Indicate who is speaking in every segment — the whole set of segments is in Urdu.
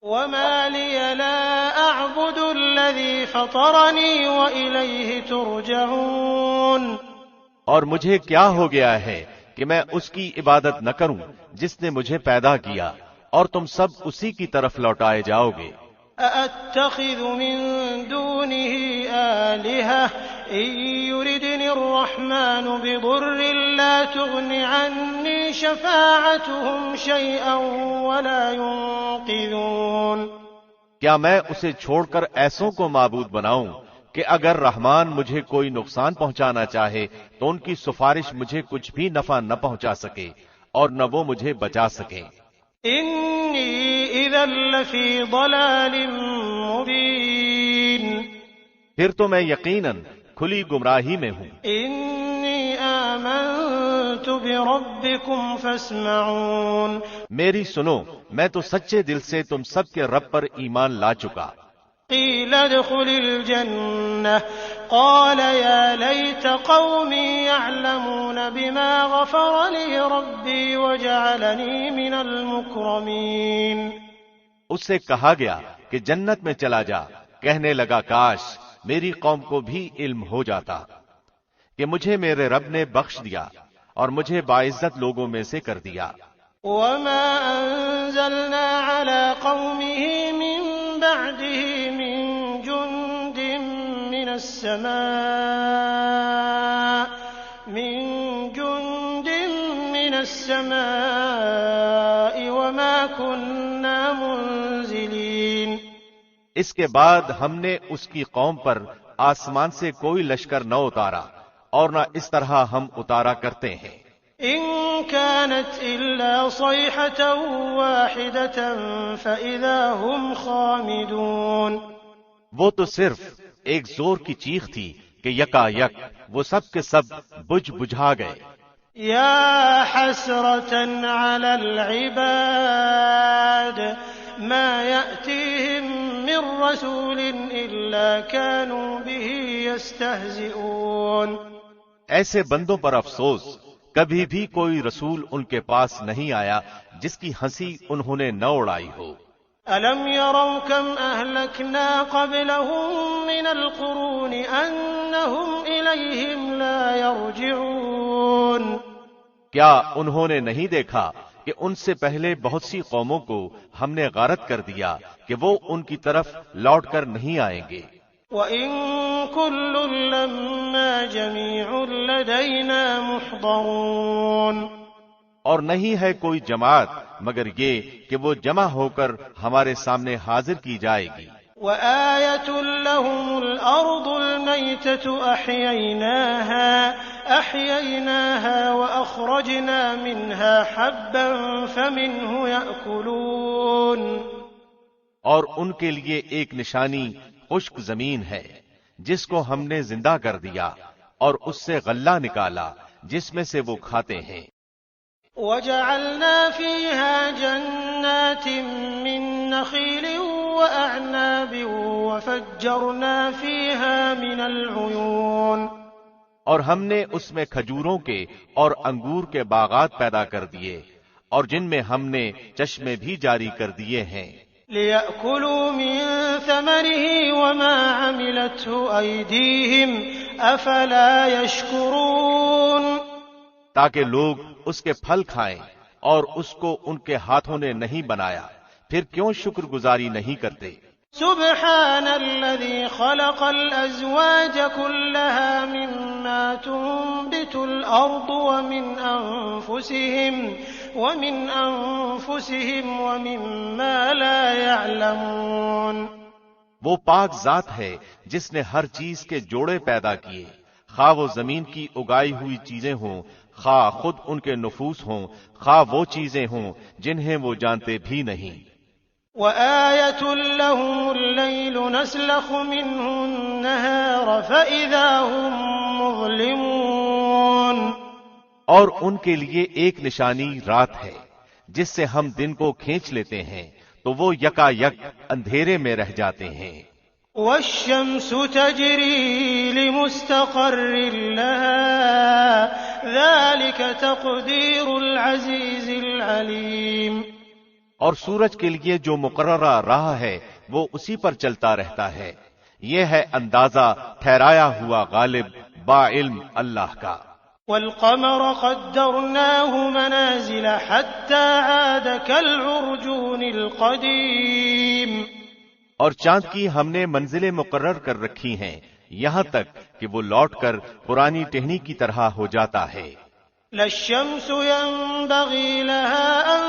Speaker 1: وما لي لا أعبد الذي فطرني وإليه ترجعون۔
Speaker 2: اور مجھے کیا ہو گیا ہے کہ میں اس کی عبادت نہ کروں جس نے مجھے پیدا کیا، اور تم سب اسی کی طرف لوٹائے جاؤ گے۔
Speaker 1: أأتخذ من دونه آلهة إن يردني الرحمن بضر لا تغن عني شفاعتهم شيئا ولا ينقذون۔
Speaker 2: کیا میں اسے چھوڑ کر ایسوں کو معبود بناؤں کہ اگر رحمان مجھے کوئی نقصان پہنچانا چاہے تو ان کی سفارش مجھے کچھ بھی نفع نہ پہنچا سکے اور نہ وہ مجھے بچا سکیں۔
Speaker 1: إني إذا لفي ضلال مبين۔
Speaker 2: پھر تو میں یقیناً کھلی گمراہی میں ہوں۔
Speaker 1: إني آمنت بربكم فاسمعون۔
Speaker 2: میری سنو، میں تو سچے دل سے تم سب کے رب پر ایمان لا چکا۔
Speaker 1: قيل ادخل الجنة قال يا ليت قومي يعلمون بما غفر لي ربي وجعلني من المكرمين۔
Speaker 2: اس سے کہا گیا کہ جنت میں چلا جا، کہنے لگا کاش میری قوم کو بھی علم ہو جاتا کہ مجھے میرے رب نے بخش دیا اور مجھے باعزت لوگوں میں سے کر دیا۔
Speaker 1: وما أنزلنا على قومه من بعده من جند من السماء وما كنا منزلين۔
Speaker 2: اس کے بعد ہم نے اس کی قوم پر آسمان سے کوئی لشکر نہ اتارا اور نہ اس طرح ہم اتارا کرتے ہیں۔
Speaker 1: إن كانت إلا صيحة واحدة فإذا هم خامدون۔
Speaker 2: وہ تو صرف ایک زور کی چیخ تھی کہ یکا یک وہ سب کے سب بجھ بجھا گئے۔
Speaker 1: يا حسرة على العباد ما يأتيهم من رسول إلا كانوا به يستهزئون۔
Speaker 2: ایسے بندوں پر افسوس، کبھی بھی کوئی رسول ان کے پاس نہیں آیا جس کی ہنسی انہوں نے نہ اڑائی ہو۔
Speaker 1: أَلَمْ يَرَوْا كَمْ أَهْلَكْنَا قَبْلَهُمْ مِنَ الْقُرُونِ أَنَّهُمْ إِلَيْهِمْ لَا يَرْجِعُونَ۔
Speaker 2: کیا انہوں نے نہیں دیکھا کہ ان سے پہلے بہت سی قوموں کو ہم نے غارت کر دیا کہ وہ ان کی طرف لوٹ کر نہیں آئیں گے۔
Speaker 1: وَإِن كُلٌّ لَّمَّا جَمِيعٌ لَّدَيْنَا مُحْضَرُونَ۔
Speaker 2: اور نہیں ہے کوئی جماعت مگر یہ کہ وہ جمع ہو کر ہمارے سامنے حاضر کی جائے گی۔
Speaker 1: وَآيَةٌ لَّهُمُ الْأَرْضُ الْمَيْتَةُ أَحْيَيْنَاهَا وَأَخْرَجْنَا مِنْهَا حَبًّا فَمِنْهُ يَأْكُلُونَ۔
Speaker 2: اور ان کے لیے ایک نشانی خشک زمین ہے جس کو ہم نے زندہ کر دیا اور اس سے غلہ نکالا جس میں سے وہ کھاتے ہیں۔
Speaker 1: وَجَعَلْنَا فِيهَا جَنَّاتٍ مِّن نَّخِيلٍ وَأَعْنَابٍ وَفَجَّرْنَا فِيهَا مِنَ الْعُيُونِ۔
Speaker 2: اور ہم نے اس میں کھجوروں کے اور انگور کے باغات پیدا کر دیے اور جن میں ہم نے چشمے بھی جاری کر دیے ہیں۔
Speaker 1: لِيَأْكُلُوا مِن ثَمَرِهِ وَمَا عَمِلَتْهُ أَيْدِيهِمْ أَفَلَا يَشْكُرُونَ۔
Speaker 2: تاکہ لوگ اس کے پھل کھائیں اور اس کو ان کے ہاتھوں نے نہیں بنایا، پھر کیوں شکر گزاری نہیں کرتے؟
Speaker 1: سبحان الذي خلق الأزواج كلها مما تنبت الأرض ومن أنفسهم ومما لا يعلمون۔
Speaker 2: وہ پاک ذات ہے جس نے ہر چیز کے جوڑے پیدا کیے، خواہ وہ زمین کی اگائی ہوئی چیزیں ہوں، خواہ خود ان کے نفوس ہوں، خواہ وہ چیزیں ہوں جنہیں وہ جانتے بھی نہیں۔
Speaker 1: وَآيَةٌ لَّهُمُ اللَّيْلُ نَسْلَخُ مِنْهُ النَّهَارَ فَإِذَا هُم مُّظْلِمُونَ۔
Speaker 2: اور ان کے لیے ایک نشانی رات ہے جس سے ہم دن کو کھینچ لیتے ہیں تو وہ یکا یک اندھیرے میں رہ جاتے ہیں۔
Speaker 1: وَالشَّمْسُ تَجْرِي لِمُسْتَقَرٍّ لَّهَا ذَلِكَ تَقْدِيرُ الْعَزِيزِ الْعَلِيمِ۔
Speaker 2: اور سورج کے لیے جو مقررہ راہ ہے وہ اسی پر چلتا رہتا ہے. یہ ہے اندازہ ٹھہرایا ہوا غالب با علم اللہ کا.
Speaker 1: والقمر قدرناه منازل حتى عاد كالعرجون القديم.
Speaker 2: اور چاند کی ہم نے منزلیں مقرر کر رکھی ہیں یہاں تک کہ وہ لوٹ کر پرانی ٹہنی کی طرح ہو جاتا ہے.
Speaker 1: لا الشمس ينبغي لها أن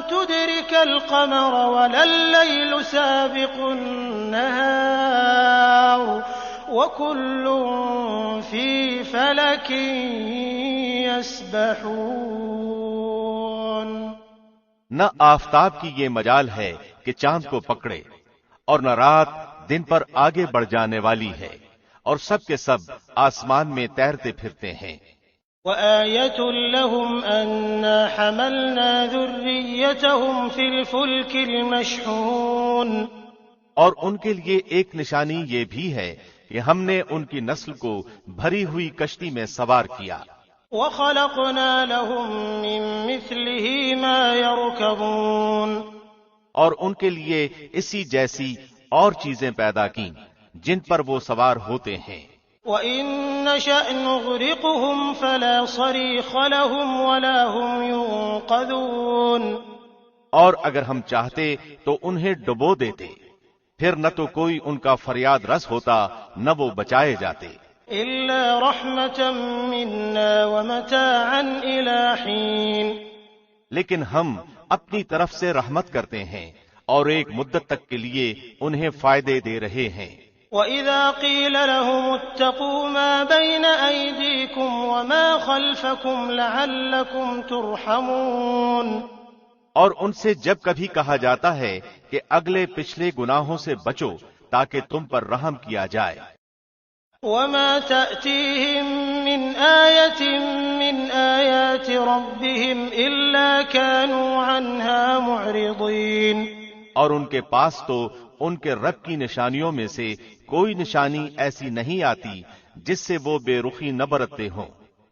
Speaker 1: تدرك القمر ولا الليل سابق النهار وكل في فلك يسبحون.
Speaker 2: نہ آفتاب کی یہ مجال ہے کہ چاند کو پکڑے اور نہ رات دن پر آگے بڑھ جانے والی ہے، اور سب کے سب آسمان میں تیرتے پھرتے ہیں.
Speaker 1: وآية لهم أنا حملنا ذريتهم في الفلك المشحون.
Speaker 2: اور ان کے لیے ایک نشانی یہ بھی ہے کہ ہم نے ان کی نسل کو بھری ہوئی کشتی میں سوار کیا.
Speaker 1: وخلقنا لهم من مثله ما يركبون.
Speaker 2: اور ان کے لیے اسی جیسی اور چیزیں پیدا کیں جن پر وہ سوار ہوتے ہیں.
Speaker 1: وَإِن نَّشَأْ نُغْرِقْهُمْ فَلَا صَرِيخَ لَهُمْ وَلَا هُمْ يُنقَذُونَ. اور اگر ہم چاہتے تو انہیں ڈبو دیتے، پھر نہ تو کوئی ان کا فریاد رس ہوتا نہ وہ بچائے جاتے. إِلَّا رَحْمَةً مِّنَّا وَمَتَاعًا إِلَىٰ حِينٍ. لیکن ہم اپنی طرف سے رحمت کرتے ہیں اور ایک مدت تک کے لیے انہیں فائدے دے رہے ہیں. وَإِذَا قِيلَ لَهُمُ اتَّقُوا مَا بَيْنَ أَيْدِيكُمْ وَمَا خَلْفَكُمْ لَعَلَّكُمْ تُرْحَمُونَ. اور ان سے جب کبھی کہا جاتا ہے کہ اگلے پچھلے گناہوں سے بچو تاکہ تم پر رحم کیا جائے. وَمَا تَأْتِيهِم مِّنْ آيَةٍ مِّنْ آيَاتِ رَبِّهِمْ إِلَّا كَانُوا عَنْهَا مُعْرِضِينَ. اور ان کے پاس تو ان کے رب کی نشانیوں میں سے کوئی نشانی ایسی نہیں آتی جس سے وہ بے رخی نہ برتتے ہوں.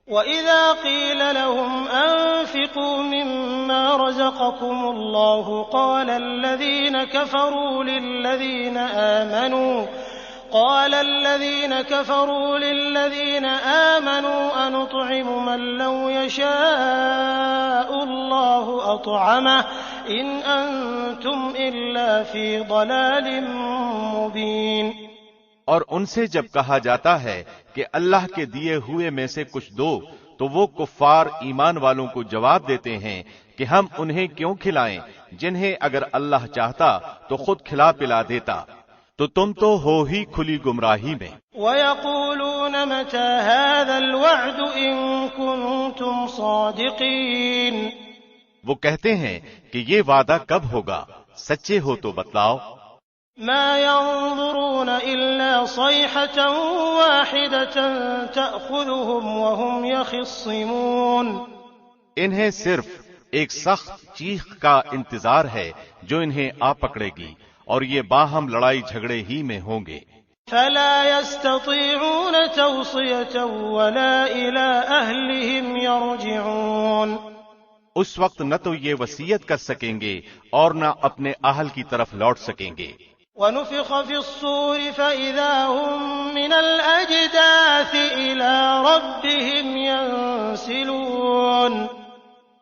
Speaker 1: وَإِذَا قِيلَ لَهُمْ أَنفِقُوا مِمَّا رَزَقَكُمُ اللَّهُ قَالَ الَّذِينَ كَفَرُوا لِلَّذِينَ آمَنُوا أَنُطْعِمُ مَن لَّوْ يَشَاءُ اللَّهُ أَطْعَمَهُ إِنْ أَنتُمْ إِلَّا فِي ضَلَالٍ مُّبِينٍ. اور ان سے جب کہا جاتا ہے کہ اللہ کے دیے ہوئے میں سے کچھ دو تو وہ کفار ایمان والوں کو جواب دیتے ہیں کہ ہم انہیں کیوں کھلائیں جنہیں اگر اللہ چاہتا تو خود کھلا پلا دیتا. تو تم تو ہو ہی کھلی گمراہی میں. وَيَقُولُونَ مَتَى هَذَا الْوَعْدُ إِن كُنتُمْ صَادِقِينَ. وہ کہتے ہیں کہ یہ وعدہ کب ہوگا، سچے ہو تو بتلاؤ. مَا يَنظُرُونَ إِلَّا صَيْحَةً وَاحِدَةً تَأْخُذُهُمْ وَهُمْ يَخِصِّمُونَ. انہیں صرف ایک سخت چیخ کا انتظار ہے جو انہیں آ پکڑے گی اور یہ باہم لڑائی جھگڑے ہی میں ہوں گے. فَلَا يَسْتَطِيعُونَ تَوْصِيَةً وَلَا إِلَىٰ أَهْلِهِمْ يَرْجِعُونَ. اس وقت نہ تو یہ وصیت کر سکیں گے اور نہ اپنے اہل کی طرف لوٹ سکیں گے. وَنُفِخَ فِي الصُّورِ فَإِذَا هُم مِّنَ الْأَجْدَاثِ إِلَىٰ رَبِّهِمْ يَنسِلُونَ.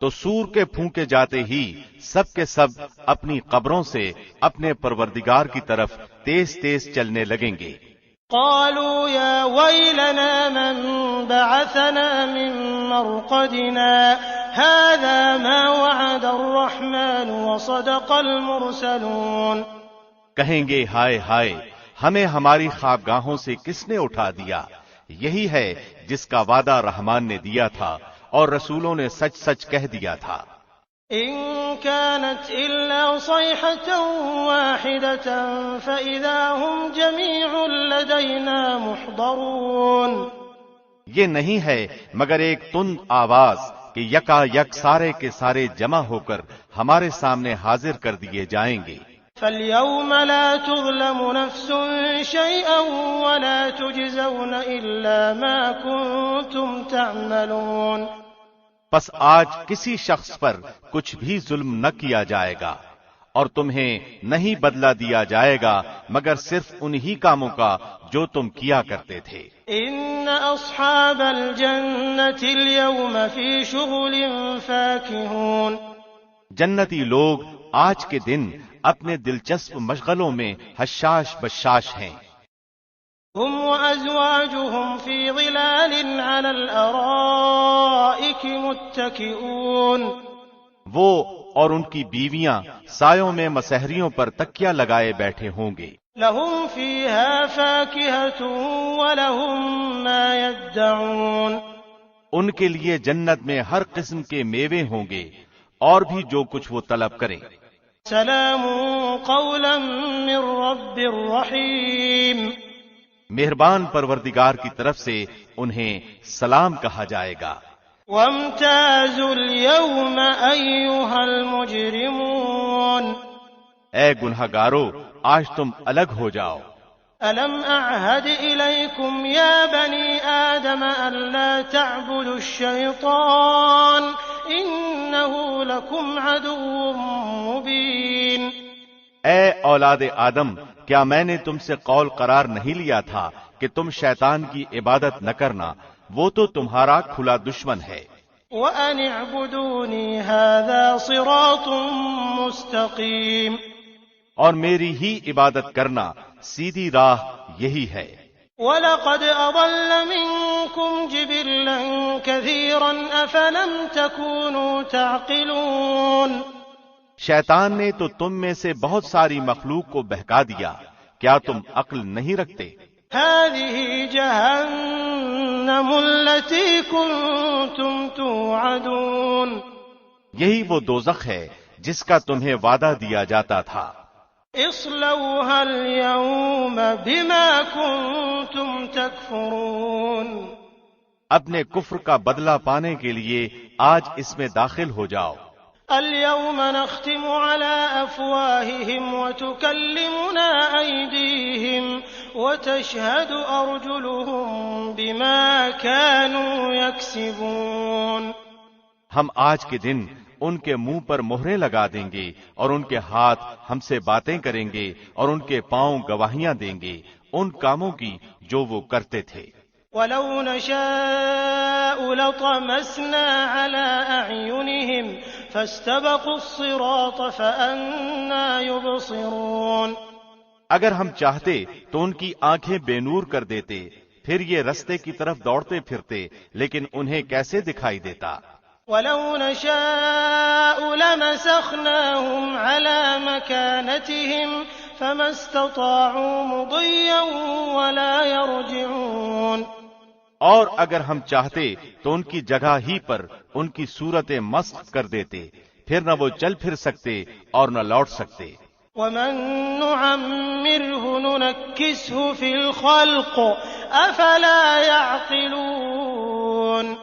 Speaker 1: تو سور کے پھونکے جاتے ہی سب کے سب اپنی قبروں سے اپنے پروردگار کی طرف تیز تیز چلنے لگیں گے. قالوا يا ويلنا من بعثنا من مرقدنا هذا ما وعد الرحمن وصدق المرسلون. کہیں گے ہائے ہائے ہمیں ہماری خوابگاہوں سے کس نے اٹھا دیا، یہی ہے جس کا وعدہ رحمان نے دیا تھا اور رسولوں نے سچ سچ کہہ دیا تھا. إن كانت إلا صيحة واحدة فإذا هم جميع لدينا محضرون. یہ نہیں ہے مگر ایک تند آواز کہ یکا یک سارے کے سارے جمع ہو کر ہمارے سامنے حاضر کر دیے جائیں گے. فَالْيَوْمَ لَا تُظْلَمُ نَفْسٌ شَيْئًا وَلَا تُجْزَوْنَ إِلَّا مَا كُنتُمْ تَعْمَلُونَ. پس آج کسی شخص پر کچھ بھی ظلم نہ کیا جائے گا
Speaker 2: اور تمہیں نہیں بدلہ دیا جائے گا مگر صرف انہی کاموں کا جو تم کیا کرتے تھے۔
Speaker 1: ان اصحاب الجنة اليوم في شغل فاكهون،
Speaker 2: جنتی لوگ آج کے دن اپنے دلچسپ مشغلوں میں حشاش بشاش ہیں۔
Speaker 1: هم وازواجهم في ظلال على الارائك متكئون،
Speaker 2: وہ اور ان کی بیویاں سایوں میں مسہریوں پر تکیہ لگائے بیٹھے ہوں گے۔
Speaker 1: لهم فيها فاكهة ولهم ما يدعون،
Speaker 2: ان کے لیے جنت میں ہر قسم کے میوے ہوں گے اور بھی جو کچھ وہ طلب کریں۔
Speaker 1: سلام قولا من رب رحیم،
Speaker 2: مہربان پروردگار کی طرف سے انہیں سلام کہا جائے گا۔
Speaker 1: وامتازوا اليوم ایھا المجرمون،
Speaker 2: اے گنہگارو آج تم الگ ہو جاؤ۔
Speaker 1: ألم أعهد إليكم يا بني آدم ألا تعبدوا الشيطان إنه لكم عدو مبين،
Speaker 2: اے اولاد آدم کیا میں نے تم سے قول قرار نہیں لیا تھا کہ تم شیطان کی عبادت نہ کرنا، وہ تو تمہارا کھلا دشمن ہے۔
Speaker 1: وأن اعبدوني هذا صراط مستقيم،
Speaker 2: اور میری ہی عبادت کرنا سیدھی راہ یہی ہے۔
Speaker 1: وَلَقَدْ أَضَلَّ مِنكُمْ جِبِلًّا كَثِيرًا أَفَلَمْ تَكُونُوا تَعْقِلُونَ،
Speaker 2: شیطان نے تو تم میں سے بہت ساری مخلوق کو بہکا دیا، کیا تم عقل نہیں رکھتے؟
Speaker 1: هَذِهِ جَهَنَّمُ الَّتِي كُنتُمْ تُوعَدُونَ،
Speaker 2: یہی وہ دوزخ ہے جس کا تمہیں وعدہ دیا جاتا تھا۔
Speaker 1: اصلوها اليوم بما كنتم تكفرون،
Speaker 2: اپنے کفر کا بدلہ پانے کے لیے آج اس میں داخل ہو جاؤ۔
Speaker 1: اليوم نختم على أفواههم وتكلمنا أيديهم وتشهد أرجلهم بما كانوا يكسبون،
Speaker 2: ہم آج کے دن ان کے منہ پر مہریں لگا دیں گے اور ان کے ہاتھ ہم سے باتیں کریں گے اور ان کے پاؤں گواہیاں دیں گے ان کاموں کی جو وہ کرتے تھے۔
Speaker 1: وَلَوْ نَشَاءُ لَطَمَسْنَا عَلَىٰ أَعْيُنِهِمْ فَاسْتَبَقُوا الصِّرَاطَ فَأَنَّىٰ يُبْصِرُونَ،
Speaker 2: اگر ہم چاہتے تو ان کی آنکھیں بے نور کر دیتے، پھر یہ رستے کی طرف دوڑتے پھرتے، لیکن انہیں کیسے دکھائی دیتا۔
Speaker 1: وَلَوْ نَشَاءُ لَمَسَخْنَاهُمْ عَلَىٰ مَكَانَتِهِمْ فَمَا اسْتَطَاعُوا مُضِيًّا وَلَا يَرْجِعُونَ،
Speaker 2: اور اگر ہم چاہتے تو ان کی جگہ ہی پر ان کی صورتیں مسخ کر دیتے، پھر نہ وہ چل پھر سکتے اور نہ لوٹ سکتے۔
Speaker 1: وَمَن نُّعَمِّرْهُ نُنَكِّسْهُ فِي الْخَلْقِ أَفَلَا يَعْقِلُونَ،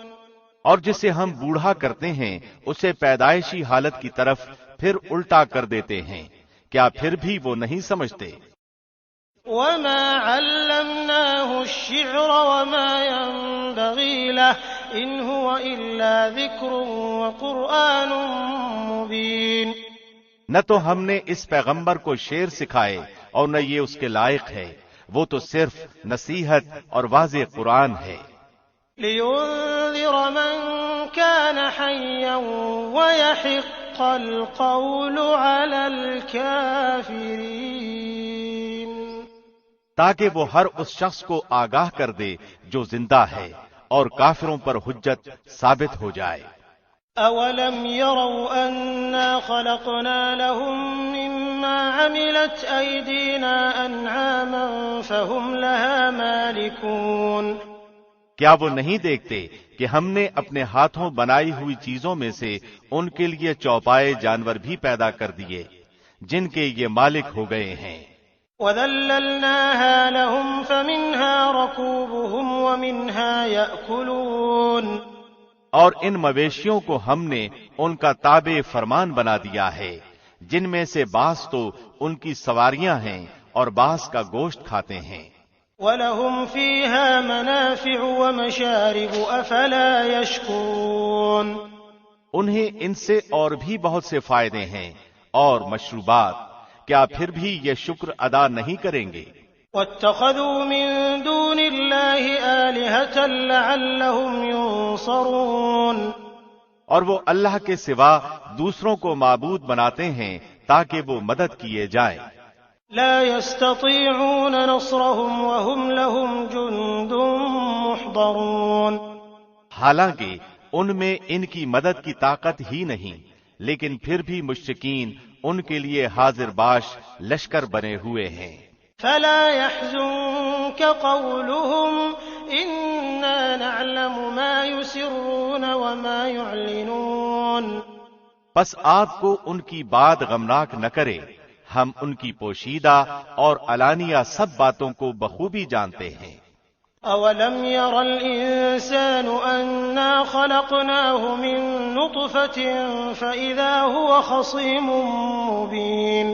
Speaker 2: اور جسے ہم بوڑھا کرتے ہیں اسے پیدائشی حالت کی طرف پھر الٹا کر دیتے ہیں، کیا پھر بھی وہ نہیں سمجھتے؟
Speaker 1: وَمَا عَلَّمْنَاهُ الشِّعْرَ وَمَا يَنبَغِي لَهُ إِنْ هُوَ إِلَّا ذِكْرٌ وَقُرْآنٌ مُّبِينٌ،
Speaker 2: نہ تو ہم نے اس پیغمبر کو شعر سکھائے اور نہ یہ اس کے لائق ہے، وہ تو صرف نصیحت اور واضح قرآن ہے۔
Speaker 1: لِيُنذِرَ مَن كَانَ حَيًّا وَيَحِقَّ الْقَوْلُ عَلَى الْكَافِرِينَ،
Speaker 2: تاکہ وہ ہر اس شخص کو آگاہ کر دے جو زندہ ہے اور کافروں پر حجت ثابت ہو جائے۔
Speaker 1: أَوَلَمْ يَرَوْا أَنَّا خَلَقْنَا لَهُم مِّمَّا عَمِلَتْ أَيْدِينَا أَنْعَامًا فَهُمْ لَهَا مَالِكُونَ،
Speaker 2: کیا وہ نہیں دیکھتے کہ ہم نے اپنے ہاتھوں بنائی ہوئی چیزوں میں سے ان کے لیے چوپائے جانور بھی پیدا کر دیے جن کے یہ مالک ہو گئے ہیں۔
Speaker 1: وَذَلَّلْنَاهَا لَهُمْ فَمِنْهَا رَكُوبُهُمْ وَمِنْهَا يَأْكُلُونَ،
Speaker 2: اور ان مویشیوں کو ہم نے ان کا تابع فرمان بنا دیا ہے، جن میں سے بعض تو ان کی سواریاں ہیں اور بعض کا گوشت کھاتے ہیں۔
Speaker 1: وَلَهُمْ فِيهَا مَنَافِعُ وَمَشَارِبُ أَفَلَا يَشْكُرُونَ،
Speaker 2: انہیں ان سے اور بھی بہت سے فائدے ہیں، اور مشروبات، کیا پھر بھی یہ شکر ادا نہیں کریں گے؟
Speaker 1: واتخذوا من دون الله آلهة لعلهم ينصرون،
Speaker 2: اور وہ اللہ کے سوا دوسروں کو معبود بناتے ہیں تاکہ وہ مدد کیے جائیں۔
Speaker 1: لا يستطيعون نصرهم وهم لهم جند محضرون،
Speaker 2: حالانکہ ان میں ان کی مدد کی طاقت ہی نہیں، لیکن پھر بھی مشرکین ان کے لیے حاضر باش لشکر بنے ہوئے ہیں۔
Speaker 1: فلا يحزنك قولهم إنا نعلم ما يسرون وما يعلنون،
Speaker 2: پس آپ کو ان کی بات غمناک نہ کرے، ہم ان کی پوشیدہ اور علانیہ سب باتوں کو بخوبی جانتے ہیں۔
Speaker 1: أولم ير الإنسان أنا خلقناه من نطفة فإذا هو خصيم مبين،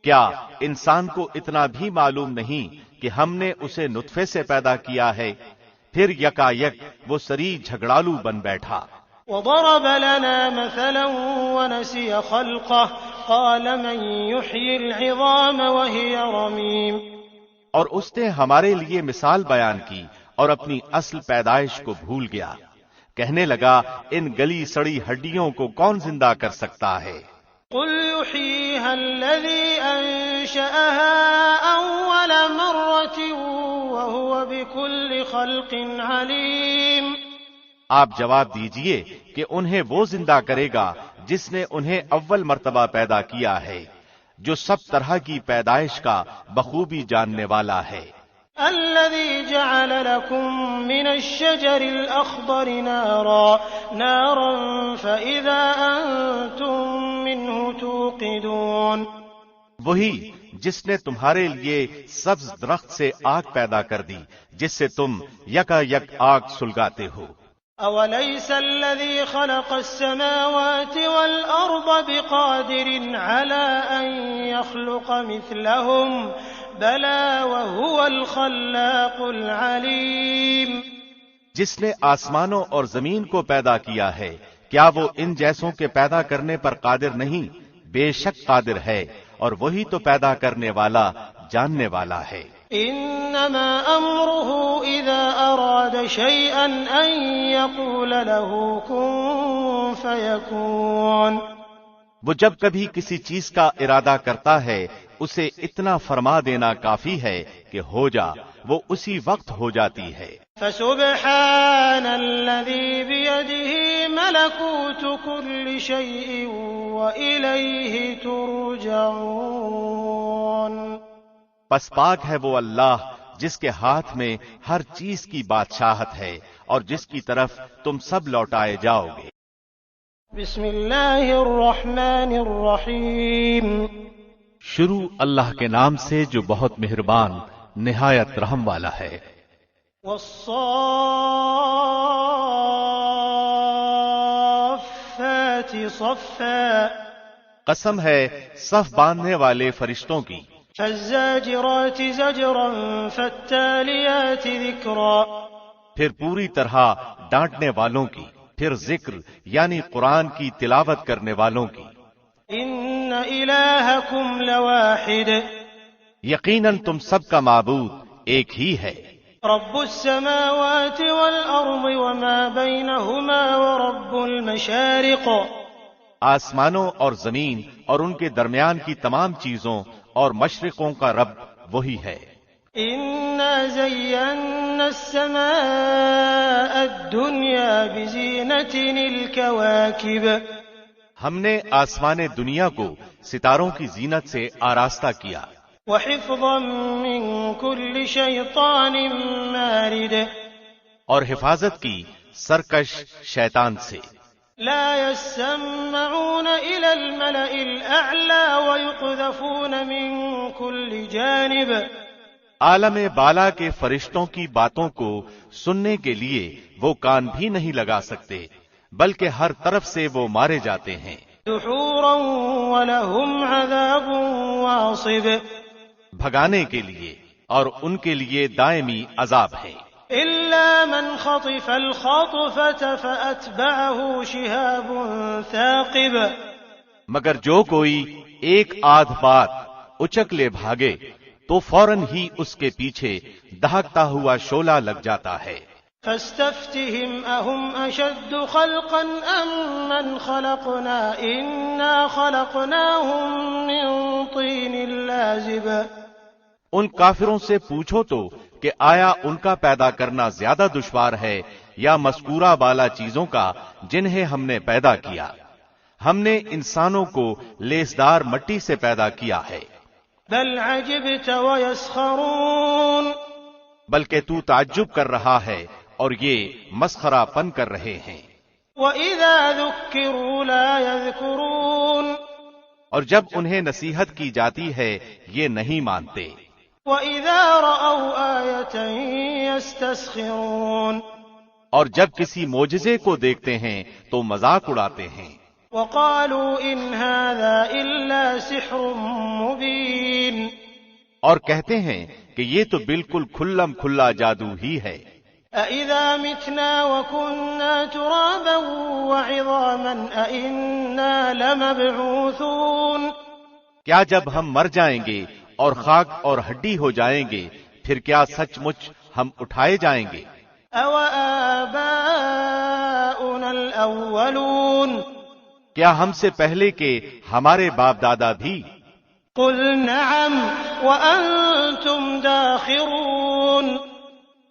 Speaker 2: کیا انسان کو اتنا بھی معلوم نہیں کہ ہم نے اسے نطفے سے پیدا کیا ہے، پھر یکا یک وہ سری جھگڑالو بن بیٹھا۔
Speaker 1: وضرب لنا مثلا ونسي خلقه قال من يحيي العظام وهي رميم،
Speaker 2: اور اس نے ہمارے لیے مثال بیان کی اور اپنی اصل پیدائش کو بھول گیا، کہنے لگا ان گلی سڑی ہڈیوں کو کون زندہ کر سکتا ہے؟
Speaker 1: قل يحييها الذي أنشأها أول مرة وهو بكل خلق عليم،
Speaker 2: آپ جواب دیجئے کہ انہیں وہ زندہ کرے گا جس نے انہیں اول مرتبہ پیدا کیا ہے، جو سب طرح کی پیدائش کا بخوبی جاننے والا ہے۔
Speaker 1: الذي جعل لكم من الشجر الأخضر نارا فإذا أنتم منه توقدون،
Speaker 2: وہی جس نے تمہارے لیے سبز درخت سے آگ پیدا کر دی جس سے تم یکا یک آگ سلگاتے ہو۔
Speaker 1: أوليس الذي خلق السماوات والأرض بقادر على أن يخلق مثلهم بلى وهو الخلاق العليم،
Speaker 2: جس نے آسمانوں اور زمین کو پیدا کیا ہے کیا وہ ان جیسوں کے پیدا کرنے پر قادر نہیں؟ بے شک قادر ہے، اور وہی تو پیدا کرنے والا جاننے والا ہے۔
Speaker 1: انما امره اذا اراد شيئا ان يقول له كن فيكون،
Speaker 2: وہ جب کبھی کسی چیز کا ارادہ کرتا ہے اسے اتنا فرما دینا کافی ہے کہ ہو جا، وہ اسی وقت ہو جاتی ہے۔
Speaker 1: فسبحان الذي بيده ملكوت كل شيء وإليه ترجعون،
Speaker 2: پس پاک ہے وہ اللہ جس کے ہاتھ میں ہر چیز کی بادشاہت ہے اور جس کی طرف تم سب لوٹائے جاؤ گے۔
Speaker 1: بسم اللہ الرحمن الرحیم،
Speaker 2: شروع اللہ کے نام سے جو بہت مہربان نہایت رحم والا ہے۔
Speaker 1: والصافات صفا،
Speaker 2: قسم ہے صف باندھنے والے فرشتوں کی۔
Speaker 1: فالزاجرات زجرا فالتاليات ذکرا،
Speaker 2: پھر پوری طرح ڈانٹنے والوں کی، پھر ذکر یعنی قرآن کی تلاوت کرنے والوں کی۔
Speaker 1: ان الہکم لواحد،
Speaker 2: یقیناً تم سب کا معبود ایک ہی ہے۔
Speaker 1: رب السماوات والارض وما بینہما ورب المشارق،
Speaker 2: آسمانوں اور زمین اور ان کے درمیان کی تمام چیزوں اور مشرقوں کا رب وہی ہے۔
Speaker 1: انا زینا السماء الدنیا بزینۃ الکواکب،
Speaker 2: ہم نے آسمان دنیا کو ستاروں کی زینت سے آراستہ کیا،
Speaker 1: وحفظا من كل شیطان مارد،
Speaker 2: اور حفاظت کی سرکش شیطان سے۔
Speaker 1: لا يسمعون إلى الملأ الأعلى ويقذفون من كل جانب،
Speaker 2: عالم بالا کے فرشتوں کی باتوں کو سننے کے لیے وہ کان بھی نہیں لگا سکتے، بلکہ ہر طرف سے وہ مارے جاتے ہیں۔
Speaker 1: دحورا ولهم عذاب واصب،
Speaker 2: بھگانے کے لیے اور ان کے لیے دائمی عذاب ہے۔
Speaker 1: إلا من خطف الخطفة فأتبعه شهاب ثاقب،
Speaker 2: مگر جو کوئی ایک آدھ بات اچک لے بھاگے تو فوراً ہی اس کے پیچھے دہکتا ہوا شعلہ لگ جاتا ہے۔
Speaker 1: فاستفتهم أهم أشد خلقا أم من خلقنا إنا خلقناهم من طين لازب۔
Speaker 2: ان کافروں سے پوچھو تو کہ آیا ان کا پیدا کرنا زیادہ دشوار ہے یا مذکورہ بالا چیزوں کا جنہیں ہم نے پیدا کیا؟ ہم نے انسانوں کو لیسدار مٹی سے پیدا کیا ہے۔
Speaker 1: بل عجبت ويسخرون،
Speaker 2: بلکہ تو تعجب کر رہا ہے اور یہ مسخرہ پن کر رہے ہیں۔
Speaker 1: وَإِذَا ذُكِّرُوا لَا يَذْكُرُونَ،
Speaker 2: اور جب انہیں نصیحت کی جاتی ہے یہ نہیں مانتے۔
Speaker 1: وَإِذَا رَأَوْا آيَةً يَسْتَسْخِرُونَ،
Speaker 2: اور جب کسی معجزے کو دیکھتے ہیں تو مذاق اڑاتے ہیں۔
Speaker 1: وَقَالُوا إِنْ هَذَا إِلَّا سِحْرٌ مُبِينٌ،
Speaker 2: اور کہتے ہیں کہ یہ تو بالکل کھلم کھلا جادو ہی ہے۔
Speaker 1: أَإِذَا مِتْنَا وَكُنَّا تُرَابًا وَعِظَامًا أَإِنَّا لَمَبْعُوثُونَ،
Speaker 2: کیا جب ہم مر جائیں گے اور خاک اور ہڈی ہو جائیں گے پھر کیا سچ مچ ہم اٹھائے جائیں گے؟
Speaker 1: أَوَآبَاؤُنَا الْأَوَّلُونَ،
Speaker 2: کیا ہم سے پہلے کے ہمارے باپ دادا بھی؟
Speaker 1: قُلْ نَعَمْ وَأَنْتُمْ دَاخِرُونَ،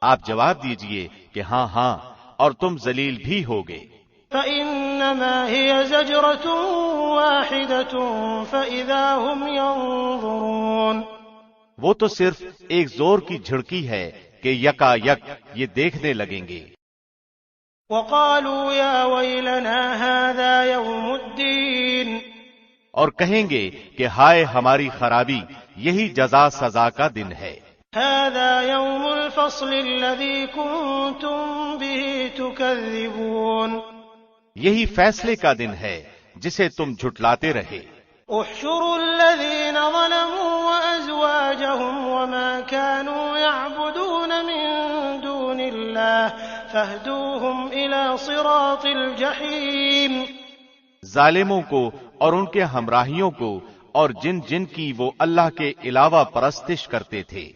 Speaker 2: آپ جواب دیجئے کہ ہاں ہاں، اور تم ذلیل بھی ہوگے۔
Speaker 1: فَإِنَّمَا هِيَ زَجْرَةٌ وَاحِدَةٌ فَإِذَا هُمْ يَنظُرُونَ،
Speaker 2: وہ تو صرف ایک زور کی جھڑکی ہے کہ یکا یک یہ دیکھنے لگیں گے۔
Speaker 1: وَقَالُوا يَا وَيْلَنَا هَذَا يَوْمُ الدِّينِ،
Speaker 2: اور کہیں گے کہ ہائے ہماری خرابی، یہی جزا سزا کا دن ہے۔
Speaker 1: هَذَا يَوْمُ الْفَصْلِ الَّذِي كُنتُم بِهِ تُكَذِّبُونَ،
Speaker 2: یہی فیصلے کا دن ہے جسے تم جھٹلاتے رہے۔
Speaker 1: احشروا الذين ظلموا وأزواجهم وما كانوا يعبدون من دون الله فاهدوهم إلى صراط الجحيم،
Speaker 2: ظالموں کو اور ان کے ہمراہیوں کو اور جن جن کی وہ اللہ کے علاوہ پرستش کرتے تھے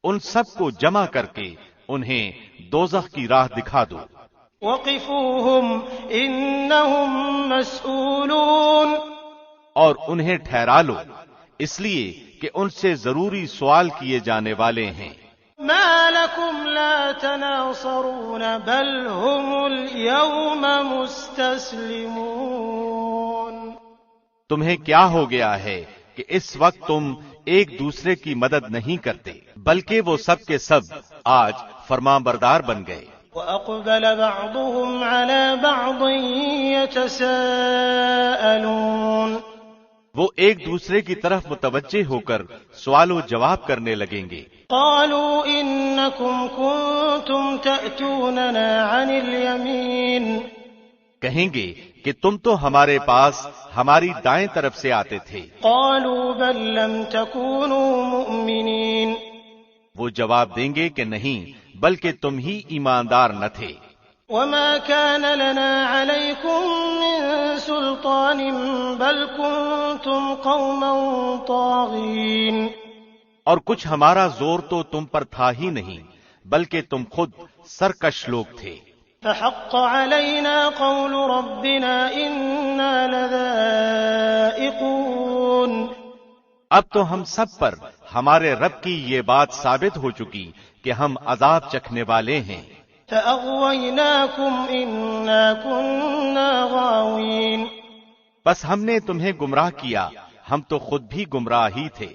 Speaker 2: ان سب کو جمع کر کے انہیں دوزخ کی راہ دکھا دو۔
Speaker 1: وقفوهم إنهم مسؤولون،
Speaker 2: اور انہیں ٹھہرا لو اس لیے کہ ان سے ضروری سوال کیے جانے والے ہیں۔
Speaker 1: ما لكم لا تناصرون بل هم اليوم مستسلمون،
Speaker 2: تمہیں کیا ہو گیا ہے کہ اس وقت تم ایک دوسرے کی مدد نہیں کرتے بلکہ وہ سب کے سب آج فرمانبردار بن گئے۔
Speaker 1: وأقبل بعضهم على بعض يتساءلون،
Speaker 2: وہ ایک دوسرے کی طرف متوجہ ہو کر سوال و جواب کرنے لگیں گے۔
Speaker 1: قالوا إنكم كنتم تأتوننا عن اليمين،
Speaker 2: کہیں گے کہ تم تو ہمارے پاس ہماری دائیں طرف سے آتے تھے۔
Speaker 1: قالوا بل لم تكونوا مؤمنين،
Speaker 2: وہ جواب دیں گے کہ نہیں بلکہ تم ہی ایماندار نہ تھے۔
Speaker 1: وما كان لنا عليكم من سلطان بل كنتم قوما طاغين،
Speaker 2: اور کچھ ہمارا زور تو تم پر تھا ہی نہیں بلکہ تم خود سرکش لوگ تھے۔
Speaker 1: فحق علينا قول ربنا إنا لذائقون،
Speaker 2: اب تو ہم سب پر ہمارے رب کی یہ بات ثابت ہو چکی کہ ہم عذاب چکھنے والے ہیں۔
Speaker 1: فأغويناكم إنا كنا غاوين،
Speaker 2: بس ہم نے تمہیں گمراہ کیا، ہم تو خود بھی گمراہ ہی تھے۔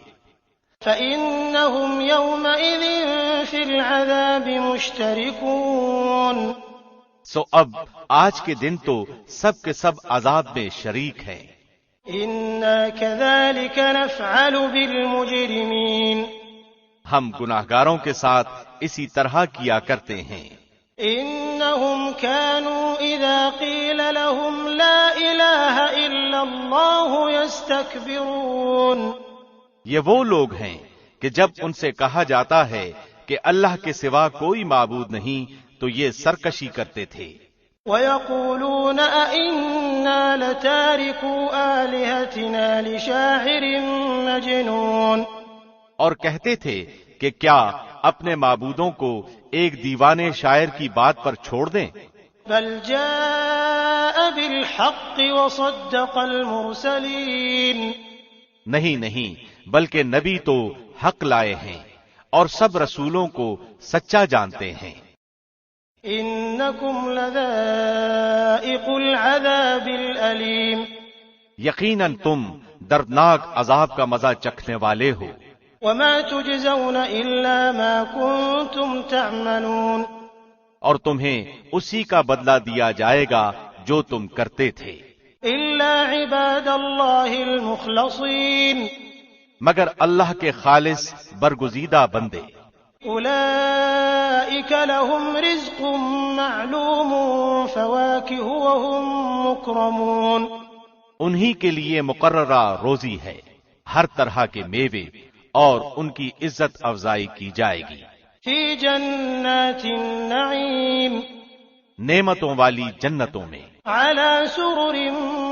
Speaker 1: فإنهم يومئذ في العذاب مشتركون،
Speaker 2: سو اب آج کے دن تو سب کے سب عذاب میں شریک ہیں۔
Speaker 1: إنا كذلك نفعل بالمجرمين،
Speaker 2: ہم گناہگاروں کے ساتھ اسی طرح کیا کرتے ہیں۔
Speaker 1: إنهم كانوا إذا قيل لهم لا إله إلا الله يستكبرون،
Speaker 2: یہ وہ لوگ ہیں کہ جب ان سے کہا جاتا ہے کہ اللہ کے سوا کوئی معبود نہیں تو یہ سرکشی کرتے تھے۔
Speaker 1: وَيَقُولُونَ أَإِنَّا لَتَارِكُو آلِهَتِنَا لِشَاعِرٍ مَجْنُونٍ،
Speaker 2: اور کہتے تھے کہ کیا اپنے معبودوں کو ایک دیوانے شاعر کی بات پر چھوڑ دیں؟
Speaker 1: بَلْ جَاءَ بِالْحَقِّ وَصَدَّقَ الْمُرْسَلِينَ،
Speaker 2: نہیں، بلکہ نبی تو حق لائے ہیں اور سب رسولوں کو سچا جانتے ہیں۔
Speaker 1: إِنَّكُمْ لَذَائِقُو الْعَذَابِ الْأَلِيمِ،
Speaker 2: یقیناً تم دردناک عذاب کا مزہ چکھنے والے ہو۔
Speaker 1: وَمَا تُجْزَوْنَ إِلَّا مَا كُنتُمْ تَعْمَلُونَ،
Speaker 2: اور تمہیں اسی کا بدلہ دیا جائے گا جو تم کرتے تھے،
Speaker 1: إِلَّا عِبَادَ اللَّهِ الْمُخْلَصِينَ،
Speaker 2: مگر اللہ کے خالص برگزیدہ بندے۔
Speaker 1: أُولَئِكَ لَهُمْ رِزْقٌ مَّعْلُومٌ فَوَاكِهُ وَهُم مُّكْرَمُونَ،
Speaker 2: انہی کے لیے مقررہ روزی ہے، ہر طرح کے میوے، اور ان کی عزت افزائی کی جائے گی۔
Speaker 1: فِي جَنَّاتِ النَّعِيمِ،
Speaker 2: نعمتوں والی جنتوں میں،
Speaker 1: عَلَى سُرُرٍ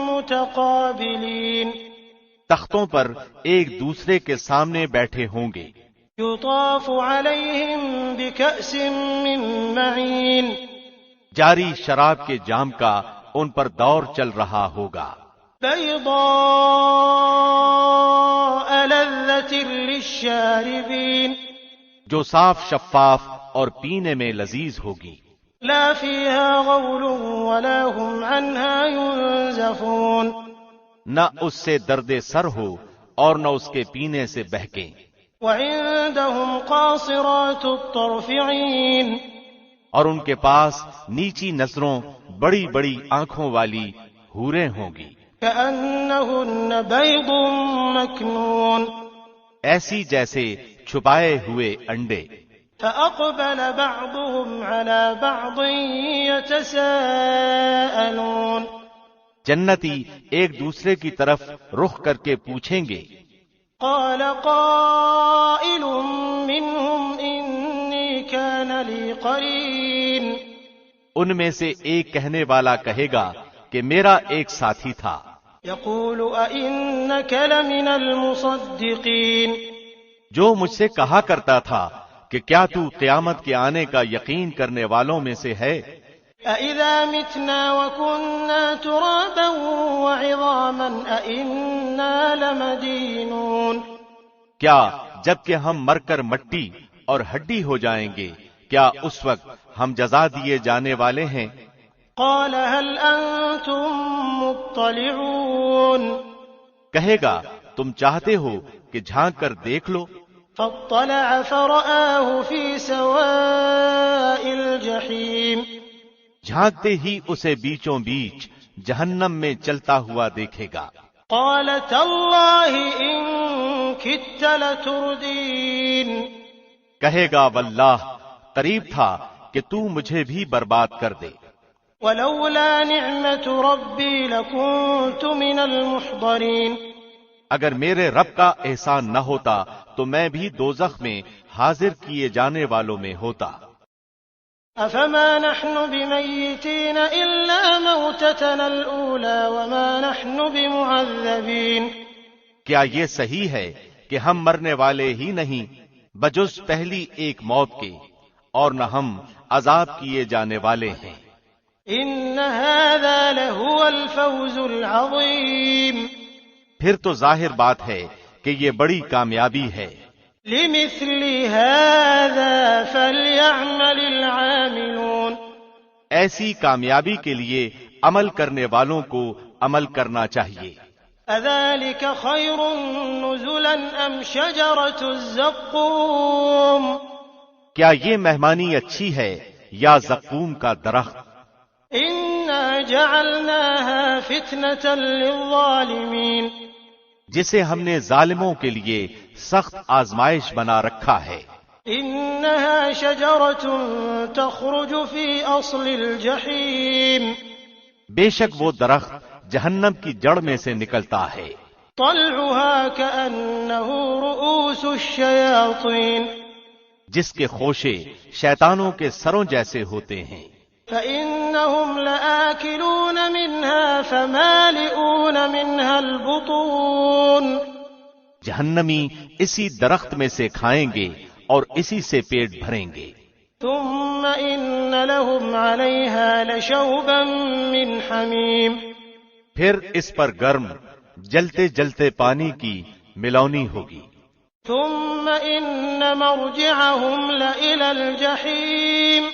Speaker 1: مُتَقَابِلِينَ،
Speaker 2: تختوں پر ایک دوسرے کے سامنے بیٹھے ہوں گے۔
Speaker 1: يُطَافُ عَلَيْهِمْ بِكَأْسٍ مِّن مَّعِينٍ،
Speaker 2: جاری شراب کے جام کا ان پر دور چل رہا ہوگا۔
Speaker 1: بَيْضَاءَ لَذَّةٍ لِّلشَّارِبِينَ،
Speaker 2: جو صاف شفاف اور پینے میں لذیذ ہوگی۔
Speaker 1: لَا فِيهَا غَوْلٌ وَلَا هُمْ عَنْهَا يُنزَفُونَ،
Speaker 2: نہ اس سے درد سر ہو اور نہ اس کے پینے سے بہکیں۔
Speaker 1: وَعِندَهُمْ قَاصِرَاتُ الطَّرْفِ عِينٌ،
Speaker 2: اور ان کے پاس نیچی نظروں بڑی بڑی آنکھوں والی حوریں ہوں گی،
Speaker 1: كَأَنَّهُنَّ بَيْضٌ مَّكْنُونٌ،
Speaker 2: ایسی جیسے چھپائے ہوئے انڈے۔
Speaker 1: فَأَقْبَلَ بَعْضُهُمْ عَلَى بَعْضٍ يَتَسَاءَلُونَ،
Speaker 2: جنتی ایک دوسرے کی طرف رخ کر کے پوچھیں گے۔
Speaker 1: قَالَ قَائِلٌ مِّنْهُمْ إِنِّي كَانَ لِي قَرِينٌ،
Speaker 2: ان میں سے ایک کہنے والا کہے گا کہ میرا ایک ساتھی تھا۔
Speaker 1: يَقُولُ أَإِنَّكَ لَمِنَ الْمُصَدِّقِينَ،
Speaker 2: جو مجھ سے کہا کرتا تھا کہ کیا تو قیامت کے آنے کا یقین کرنے والوں میں سے ہے؟
Speaker 1: أَإِذَا مِتْنَا وَكُنَّا تُرَابًا وَعِظَامًا أَإِنَّا لَمَدِينُونَ،
Speaker 2: کیا جب کہ ہم مر کر مٹی اور ہڈی ہو جائیں گے، کیا اس وقت ہم جزا دیے جانے والے ہیں؟
Speaker 1: قَالَ هَلْ أَنتُم مُّطَّلِعُونَ،
Speaker 2: کہے گا تم چاہتے ہو کہ جھانک کر دیکھ لو۔
Speaker 1: فَاطَّلَعَ فَرَآهُ فِي سَوَاءِ الْجَحِيمِ،
Speaker 2: جھانکتے ہی اسے بیچوں بیچ جہنم میں چلتا ہوا دیکھے گا۔
Speaker 1: قَالَ تَاللَّهِ إِن كِدتَّ لَتُرْدِينِ،
Speaker 2: کہے گا واللہ قریب تھا کہ تو مجھے بھی برباد کر دے۔
Speaker 1: وَلَوْلَا نِعْمَةُ رَبِّي لَكُنتُ مِنَ الْمُحْضَرِينَ،
Speaker 2: اگر میرے رب کا احسان نہ ہوتا تو میں بھی دوزخ میں حاضر کیے جانے والوں میں ہوتا۔
Speaker 1: أَفَمَا نَحْنُ بِمَيِّتِينَ إِلَّا مَوْتَتَنَا الْأُولَى وَمَا نَحْنُ بِمُعَذَّبِينَ،
Speaker 2: کیا یہ صحیح ہے کہ ہم مرنے والے ہی نہیں بجز پہلی ایک موت کے، اور نہ ہم عذاب کیے جانے والے ہیں۔
Speaker 1: إِنَّ هَذَا لَهُوَ الْفَوْزُ الْعَظِيمُ،
Speaker 2: پھر تو ظاہر بات ہے کہ یہ بڑی کامیابی ہے۔
Speaker 1: لِمِثْلِ هَذَا فَلْيَعْمَلِ الْعَامِلُونَ،
Speaker 2: ایسی کامیابی کے لیے عمل کرنے والوں کو عمل کرنا چاہیے۔
Speaker 1: أَذَلِكَ خَيْرٌ نُزُلًا أَمْ شَجَرَةُ الزَّقُّومِ،
Speaker 2: کیا یہ مہمانی اچھی ہے یا زقوم کا درخت؟
Speaker 1: إِنَّا جَعَلْنَاهَا فِتْنَةً لِلظَّالِمِينَ،
Speaker 2: جسے ہم نے ظالموں کے لیے سخت آزمائش بنا رکھا ہے۔
Speaker 1: إِنَّهَا شَجَرَةٌ تَخْرُجُ فِي أَصْلِ الْجَحِيمِ،
Speaker 2: بے شک وہ درخت جہنم کی جڑ میں سے نکلتا ہے۔
Speaker 1: طَلْعُهَا كَأَنَّهُ رُءُوسُ الشَّيَاطِينِ،
Speaker 2: جس کے خوشے شیطانوں کے سروں جیسے ہوتے ہیں۔
Speaker 1: فإنهم لآكلون منها فمالئون منها البطون
Speaker 2: جہنمی اسی درخت میں سے کھائیں گے اور اسی سے پیٹ بھریں گے.
Speaker 1: ثم إن لهم عليها لشوبا من حميم
Speaker 2: پھر اس پر گرم جلتے جلتے پانی کی ملونی ہوگی.
Speaker 1: ثم إن مرجعهم لإلى الجحيم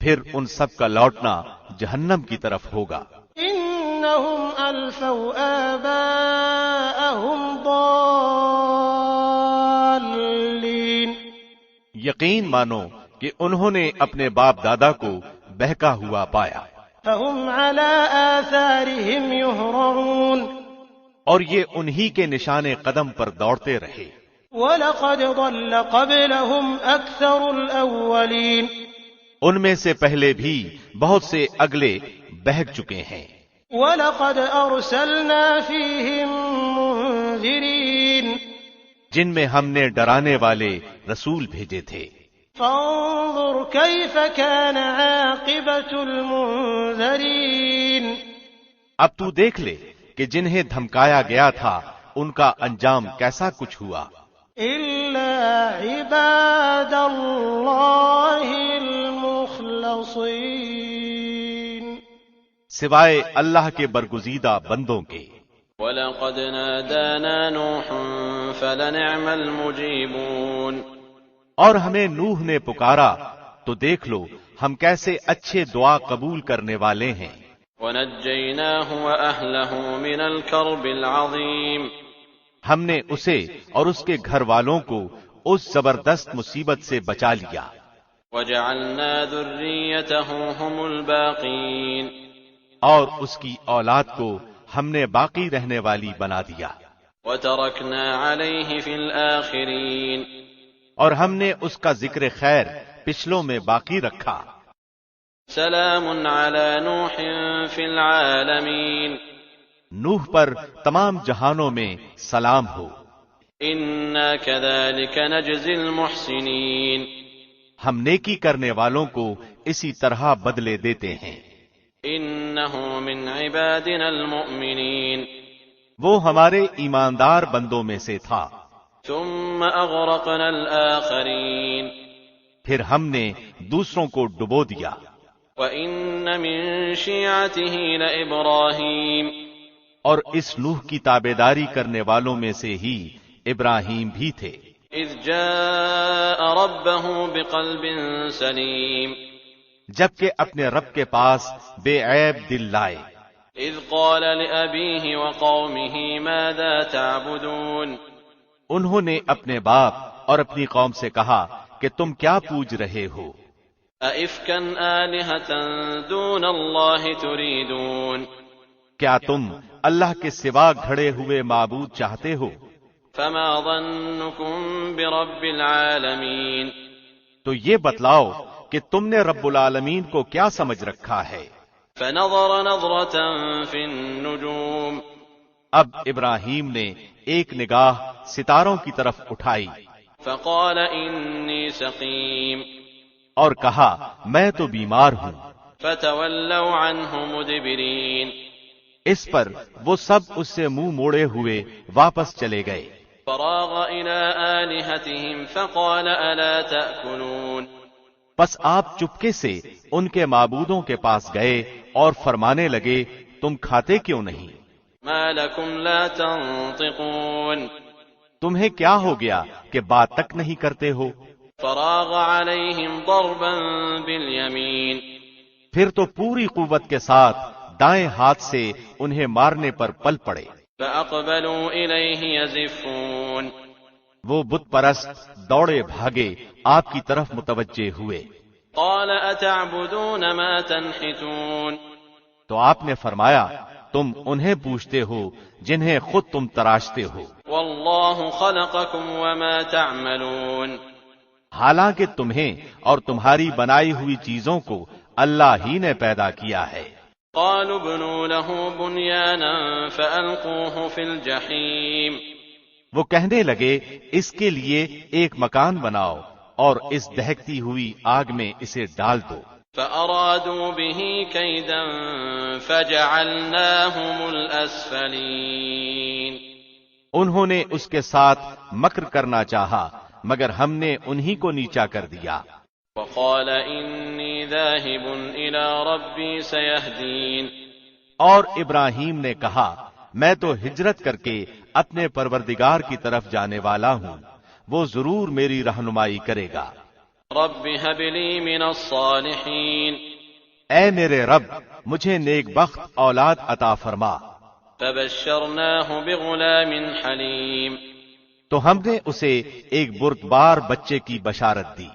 Speaker 2: پھر ان سب کا لوٹنا جہنم کی طرف ہوگا.
Speaker 1: إنهم ألفوا آباءهم ضالين
Speaker 2: یقین مانو کہ انہوں نے اپنے باپ دادا کو بہکا ہوا پایا.
Speaker 1: فهم على آثارهم يهرعون
Speaker 2: اور یہ انہی کے نشان قدم پر دوڑتے رہے.
Speaker 1: وَلَقَدْ ضَلَّ قَبْلَهُمْ أَكْثَرُ الْأَوَّلِينَ
Speaker 2: ان میں سے پہلے بھی بہت سے اگلے بہک چکے ہیں.
Speaker 1: وَلَقَدْ أَرْسَلْنَا فِيهِمْ مُنذِرِينَ
Speaker 2: جن میں ہم نے ڈرانے والے رسول بھیجے تھے.
Speaker 1: فانظر كيف كان عاقبة المنذرين
Speaker 2: اب تو دیکھ لے کہ جنہیں دھمکایا گیا تھا ان کا انجام کیسا کچھ ہوا.
Speaker 1: إلا عباد الله المخلصين
Speaker 2: سوائے اللہ کے برگزیدہ بندوں کے.
Speaker 3: وَلَقَدْ نَادَانَا نُوحٌ فَلَنِعْمَ الْمُجِيبُونَ
Speaker 2: اور ہمیں نوح نے پکارا تو دیکھ لو ہم کیسے اچھے دعا قبول کرنے والے ہیں.
Speaker 3: وَنَجَّيْنَاهُ وَأَهْلَهُ مِنَ الْكَرْبِ الْعَظِيمِ
Speaker 2: ہم نے اسے اور اس کے گھر والوں کو اس زبردست مصیبت سے بچا لیا.
Speaker 3: وَجَعَلْنَا ذُرِّيَّتَهُ هُمُ الْبَاقِينَ
Speaker 2: اور اس کی اولاد کو ہم نے باقی رہنے والی بنا دیا.
Speaker 3: وَتَرَكْنَا عَلَيْهِ فِي الْآخِرِينَ
Speaker 2: اور ہم نے اس کا ذکر خیر پچھلوں میں باقی رکھا.
Speaker 3: سلام علی نوح فی العالمین
Speaker 2: نوح پر تمام جہانوں میں سلام ہو.
Speaker 3: انا کذالک نجزی المحسنین
Speaker 2: ہم نیکی کرنے والوں کو اسی طرح بدلے دیتے ہیں.
Speaker 3: انہ من عبادنا المؤمنین
Speaker 2: وہ ہمارے ایماندار بندوں میں سے تھا.
Speaker 3: ثم اغرقنا الآخرین
Speaker 2: پھر ہم نے دوسروں کو ڈبو دیا.
Speaker 3: وَإِنَّ مِن شِيعَتِهِ لَإِبْرَاهِيمَ
Speaker 2: اور اس نوح کی تابعداری کرنے والوں میں سے ہی ابراہیم بھی تھے.
Speaker 3: اذ جاء ربه بقلب سلیم
Speaker 2: جبکہ اپنے رب کے پاس بے عیب دل لائے.
Speaker 3: اذ قال لأبيه وقومه ماذا تعبدون
Speaker 2: انہوں نے اپنے باپ اور اپنی قوم سے کہا کہ تم کیا پوج رہے ہو.
Speaker 3: أَئِفْكًا آلِهَةً دُونَ اللَّهِ تُرِيدُونَ
Speaker 2: کیا تم اللہ کے سوا گھڑے ہوئے معبود چاہتے ہو؟
Speaker 3: فَمَا ظَنُّكُمْ بِرَبِّ الْعَالَمِينَ
Speaker 2: تو یہ بتلاؤ کہ تم نے رب العالمین کو کیا سمجھ رکھا ہے.
Speaker 3: فَنَظَرَ نَظْرَةً فِي النُّجُومِ
Speaker 2: اب ابراہیم نے ایک نگاہ ستاروں کی طرف اٹھائی.
Speaker 3: فَقَالَ إِنِّي سَقِيمٌ
Speaker 2: اور کہا میں تو بیمار ہوں.
Speaker 3: فَتَوَلَّوْا عَنْهُ مُدْبِرِينَ
Speaker 2: اس پر وہ سب اس سے منہ موڑے ہوئے واپس چلے گئے.
Speaker 3: فَرَاغَ إِلَىٰ آلِهَتِهِمْ فَقَالَ أَلَا تَأْكُلُونَ
Speaker 2: پس آپ چپکے سے ان کے معبودوں کے پاس گئے اور فرمانے لگے تم کھاتے کیوں نہیں؟
Speaker 3: مَا لَكُمْ لَا تَنطِقُونَ
Speaker 2: تمہیں کیا ہو گیا کہ بات تک نہیں کرتے ہو؟
Speaker 3: فراغ علیہم ضربا بالیمین
Speaker 2: پھر تو پوری قوت کے ساتھ دائیں ہاتھ سے انہیں مارنے پر پل پڑے.
Speaker 3: فاقبلوا الیہ یزفون
Speaker 2: وہ بت پرست دوڑے بھاگے آپ کی طرف متوجہ ہوئے.
Speaker 3: قال اتعبدون ما تنحتون
Speaker 2: تو آپ نے فرمایا تم انہیں پوچھتے ہو جنہیں خود تم تراشتے ہو.
Speaker 3: واللہ خلقکم وما تعملون
Speaker 2: حالانکہ تمہیں اور تمہاری بنائی ہوئی چیزوں کو اللہ ہی نے پیدا کیا ہے.
Speaker 3: قالوا ابنوا له بنيانا فألقوه في الجحيم
Speaker 2: وہ کہنے لگے اس کے لیے ایک مکان بناؤ اور اس دہکتی ہوئی آگ میں اسے ڈال دو.
Speaker 3: فأرادوا به كيدا فجعلناهم الأسفلين.
Speaker 2: انہوں نے اس کے ساتھ مکر کرنا چاہا مگر ہم نے انہی کو نیچا کر دیا.
Speaker 3: وقال إني ذاهب إلى ربي سيهدين.
Speaker 2: اور ابراہیم نے کہا میں تو ہجرت کر کے اپنے پروردگار کی طرف جانے والا ہوں، وہ ضرور میری رہنمائی کرے گا.
Speaker 3: رب هب لي من الصالحين.
Speaker 2: اے میرے رب مجھے نیک بخت اولاد عطا فرما.
Speaker 3: فبشرناه بغلام حليم.
Speaker 2: تو ہم نے اسے ایک بردبار بچے کی بشارت دی.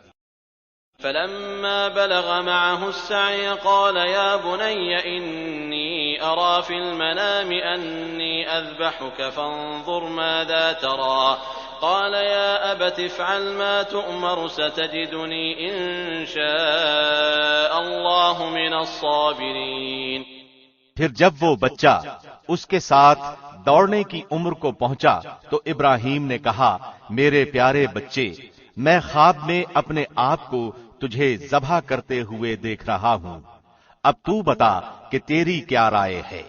Speaker 3: فلما بلغ معه السعي قال يا بني إني أرى في المنام أني أذبحك فانظر ماذا ترى. قال يا أبت افعل ما تؤمر ستجدني إن شاء الله من الصابرين.
Speaker 2: پھر جب وہ بچہ اس کے ساتھ دوڑنے کی عمر کو پہنچا تو ابراہیم نے کہا میرے پیارے بچے میں خواب میں اپنے آپ کو تجھے ذبح کرتے ہوئے دیکھ رہا ہوں، اب تو بتا کہ تیری کیا رائے ہے.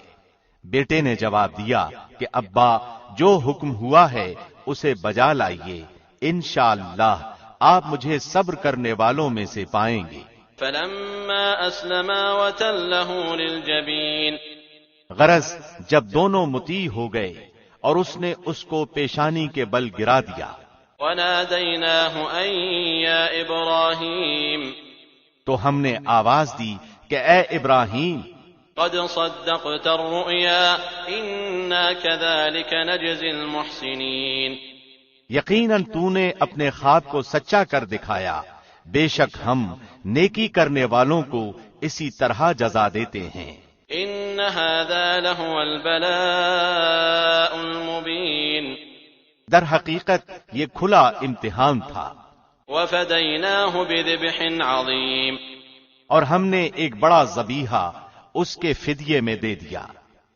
Speaker 2: بیٹے نے جواب دیا کہ ابا جو حکم ہوا ہے اسے بجا لائیے، انشاءاللہ آپ مجھے صبر کرنے والوں میں سے پائیں گے.
Speaker 3: فلما أسلما وتله للجبين.
Speaker 2: غرض جب دونوں مطیع ہو گئے اور اس نے اس کو پیشانی کے بل گرا دیا.
Speaker 3: وناديناه أن يا إبراهيم.
Speaker 2: تو ہم نے آواز دی کہ اے ابراہیم
Speaker 3: قد صدقت الرؤيا إنا كذلك نجزي المحسنين.
Speaker 2: یقیناً تو نے اپنے خواب کو سچا کر دکھایا، بے شک ہم نیکی کرنے والوں کو اسی طرح جزا دیتے ہیں.
Speaker 3: إن هذا لهو البلاء المبين.
Speaker 2: در حقیقت یہ کھلا امتحان تھا.
Speaker 3: وفديناه بذبح عظيم.
Speaker 2: اور ہم نے ایک بڑا ذبیحہ اس کے فدیے میں دے دیا.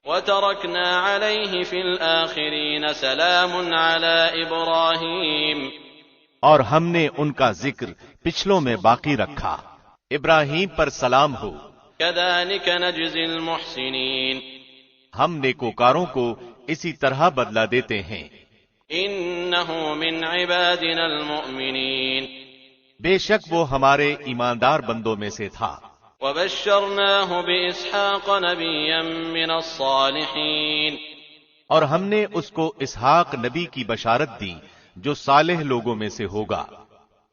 Speaker 3: وتركنا عليه في الآخرين سلام على إبراهيم.
Speaker 2: اور ہم نے ان کا ذکر پچھلوں میں باقی رکھا، ابراہیم پر سلام ہو.
Speaker 3: كذلك نجزي المحسنين.
Speaker 2: ہم نیکوکاروں کو اسی طرح بدلہ دیتے ہیں.
Speaker 3: إنه من عبادنا المؤمنين.
Speaker 2: بے شک وہ ہمارے ایماندار بندوں میں سے تھا.
Speaker 3: وبشرناه بإسحاق نبيا من الصالحين.
Speaker 2: اور ہم نے اس کو اسحاق نبی کی بشارت دی جو صالح لوگوں میں سے ہوگا.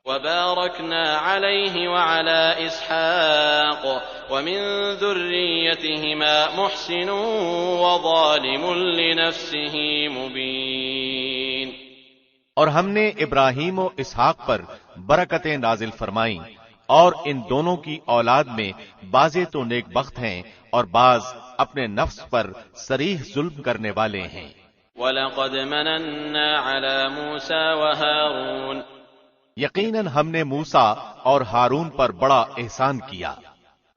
Speaker 3: وباركنا عليه وعلى إسحاق ومن ذريتهما محسن وظالم لنفسه مبين.
Speaker 2: اور ہم نے ابراہیم و اسحاق پر برکتیں نازل فرمائیں اور ان دونوں کی اولاد میں بعضے تو نیک بخت ہیں اور بعض اپنے نفس پر صریح ظلم کرنے والے ہیں.
Speaker 3: وَلَقَدْ مَنَنَّا عَلَى مُوسَى وَهَارُونَ.
Speaker 2: یقیناً ہم نے موسیٰ اور ہارون پر بڑا احسان کیا.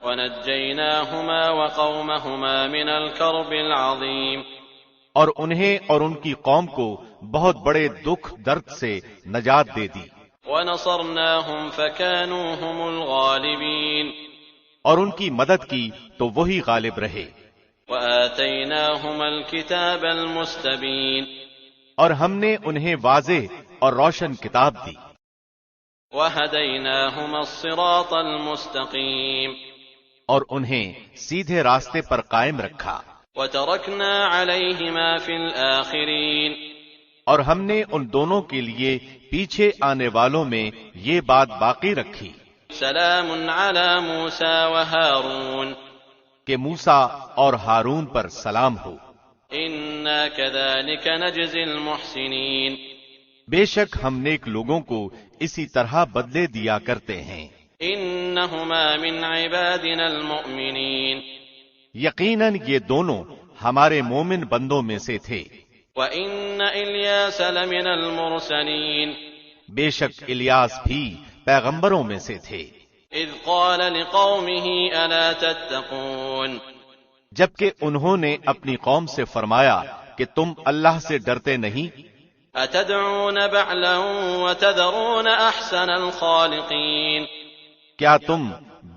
Speaker 3: وَنَجَّيْنَاهُمَا وَقَوْمَهُمَا مِنَ الْكَرْبِ الْعَظِيمِ.
Speaker 2: اور انہیں اور ان کی قوم کو بہت بڑے دکھ درد سے نجات دے دی.
Speaker 3: وَنَصَرْنَاهُمْ فَكَانُوا هُمُ الْغَالِبِينَ.
Speaker 2: اور ان کی مدد کی تو وہی غالب رہے.
Speaker 3: وَآتَيْنَاهُمَا الْكِتَابَ الْمُسْتَبِينَ.
Speaker 2: اور ہم نے انہیں واضح اور روشن کتاب دی.
Speaker 3: وَهَدَيْنَاهُمَا الصِّرَاطَ الْمُسْتَقِيمَ.
Speaker 2: اور انہیں سیدھے راستے پر قائم رکھا.
Speaker 3: وَتَرَكْنَا عَلَيْهِمَا فِي الْآخِرِينَ.
Speaker 2: اور ہم نے ان دونوں کے لیے پیچھے آنے والوں میں یہ بات باقی رکھی
Speaker 3: سلام علی موسیٰ وہارون.
Speaker 2: کہ موسیٰ اور ہارون پر سلام ہو.
Speaker 3: انا كذلك نجزي المحسنین.
Speaker 2: بے شک ہم نیک لوگوں کو اسی طرح بدلے دیا کرتے ہیں.
Speaker 3: انہما من عبادنا المؤمنین.
Speaker 2: یقیناً یہ دونوں ہمارے مومن بندوں میں سے تھے.
Speaker 3: وَإِنَّ إِلْيَاسَ لَمِنَ الْمُرْسَلِينَ.
Speaker 2: بے شک الیاس بھی پیغمبروں میں سے تھے.
Speaker 3: اذ قال لقومه ألا تتقون.
Speaker 2: جبکہ انہوں نے اپنی قوم سے فرمایا کہ تم اللہ سے ڈرتے نہیں.
Speaker 3: أتدعون بعلا وتذرون أحسن الخالقين.
Speaker 2: کیا تم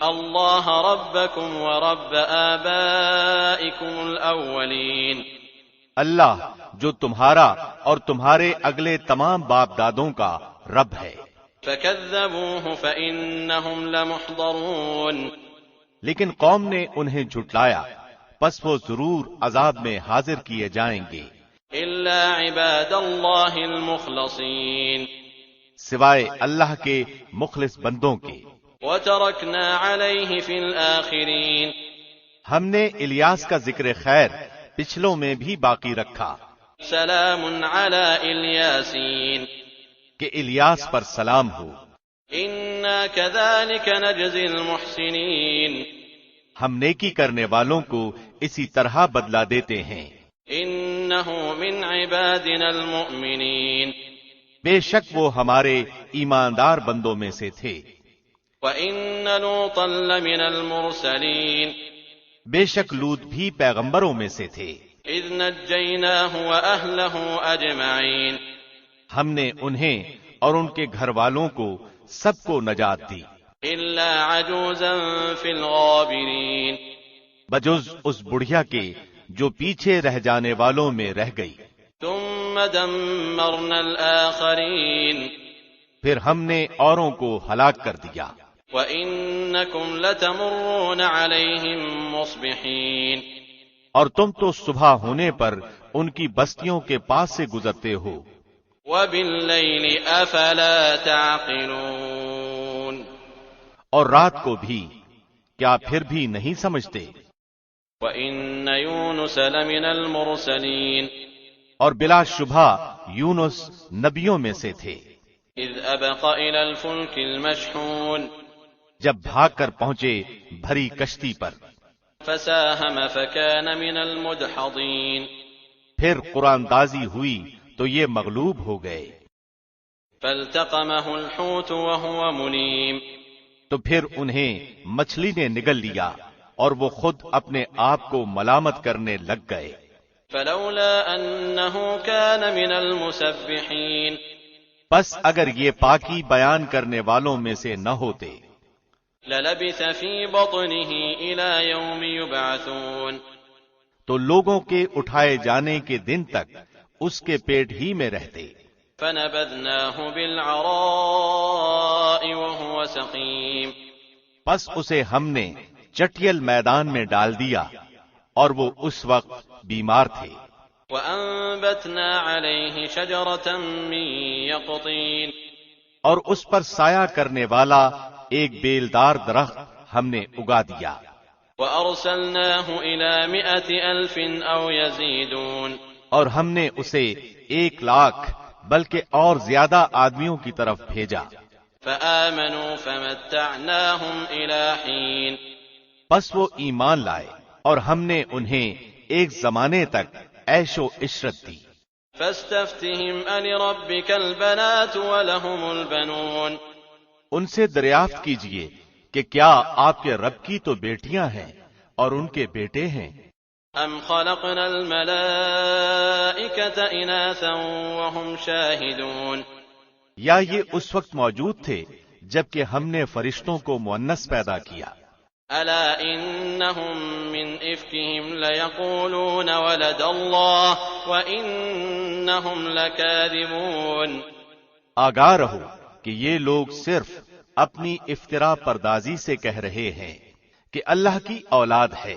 Speaker 3: اللہ ربکم ورب آبائکم الاولین،
Speaker 2: اللہ جو تمہارا اور تمہارے اگلے تمام باپ دادوں کا رب ہے۔
Speaker 3: فکذبوہ فإنہم لمحضرون،
Speaker 2: لیکن قوم نے انہیں جھٹلایا، پس وہ ضرور عذاب میں حاضر کیے جائیں گے،
Speaker 3: الا عباد اللہ المخلصین،
Speaker 2: سوائے اللہ کے مخلص بندوں کے۔
Speaker 3: وترکنا علیہ فی الآخرین،
Speaker 2: ہم نے الیاس کا ذکر خیر پچھلوں میں بھی باقی رکھا،
Speaker 3: سلام علی الیاسین،
Speaker 2: کہ الیاس پر سلام ہو۔
Speaker 3: انا کذالک نجزی المحسنین،
Speaker 2: ہم نیکی کرنے والوں کو اسی طرح بدلہ دیتے ہیں۔
Speaker 3: انہ من عبادنا المؤمنین،
Speaker 2: بے شک وہ ہمارے ایماندار بندوں میں سے تھے۔
Speaker 3: وَإِنَّ لُوطًا لَّمِنَ الْمُرْسَلِينَ،
Speaker 2: بے شک لوط بھی پیغمبروں میں سے تھے۔
Speaker 3: اذ نجیناہ واہلہ اجمعین،
Speaker 2: ہم نے انہیں اور ان کے گھر والوں کو سب کو نجات دی،
Speaker 3: الا عجوزا فی الغابرین،
Speaker 2: بجز اس بڑھیا کے جو پیچھے رہ جانے والوں میں رہ گئی۔
Speaker 3: ثم دمرنا الآخرین،
Speaker 2: پھر ہم نے اوروں کو ہلاک کر دیا۔
Speaker 3: وَإِنَّكُمْ لَتَمُرُّونَ عَلَيْهِمْ مُصْبِحِينَ،
Speaker 2: اور تم تو صبح ہونے پر ان کی بستیوں کے پاس سے گزرتے ہو۔
Speaker 3: وَبِاللَّيْلِ أَفَلَا تَعْقِلُونَ،
Speaker 2: اور رات کو بھی کیا پھر بھی نہیں سمجھتے؟
Speaker 3: وَإِنَّ يُونُسَ لَمِنَ الْمُرْسَلِينَ،
Speaker 2: اور بلا شبہ یونس نبیوں میں سے تھے۔
Speaker 3: اذ أبق إلى الفلك المشحون،
Speaker 2: جب بھاگ کر پہنچے بھری کشتی پر،
Speaker 3: فساهم فكان من المدحضين،
Speaker 2: پھر قرآن دازی ہوئی تو یہ مغلوب ہو گئے۔
Speaker 3: فالتقمه الحوت وهو مليم،
Speaker 2: تو پھر انہیں مچھلی نے نگل لیا اور وہ خود اپنے آپ کو ملامت کرنے لگ گئے۔
Speaker 3: فلولا أنه كان من المسبحين،
Speaker 2: پس اگر یہ پاکی بیان کرنے والوں میں سے نہ ہوتے،
Speaker 3: للبث في بطنه إلى يوم يبعثون،
Speaker 2: تو لوگوں کے اٹھائے جانے کے دن تک اس کے پیٹ ہی میں رہتے۔
Speaker 3: فنبذناه بالعراء وهو سقيم،
Speaker 2: پس اسے ہم نے چٹیل میدان میں ڈال دیا اور وہ اس وقت بیمار تھے۔
Speaker 3: وأنبتنا عليه شجرة من يقطين،
Speaker 2: اور اس پر سایہ کرنے والا ایک بیلدار درخت ہم نے اگا دیا۔
Speaker 3: وأرسلناه إلى 100,000 أو يزيدون،
Speaker 2: اور ہم نے اسے 100,000 بلکہ اور زیادہ آدمیوں کی طرف بھیجا۔
Speaker 3: فآمنوا فمتعناهم إلى حين،
Speaker 2: پس وہ ایمان لائے اور ہم نے انہیں ایک زمانے تک عیش و عشرت دی۔
Speaker 3: فاستفتهم ألربك البنات ولهم البنون،
Speaker 2: ان سے دریافت کیجئے کہ کیا آپ کے رب کی تو بیٹیاں ہیں اور ان کے بیٹے ہیں؟
Speaker 3: أم خلقنا الملائكة إناثا وهم شاهدون،
Speaker 2: یا یہ اس وقت موجود تھے جبکہ ہم نے فرشتوں کو مؤنث پیدا کیا۔
Speaker 3: ألا إنهم من إفكهم ليقولون ولد الله وإنهم لكاذبون،
Speaker 2: آگاہ رہو کہ یہ لوگ صرف اپنی افترا پردازی سے کہہ رہے ہیں کہ اللہ کی اولاد ہے،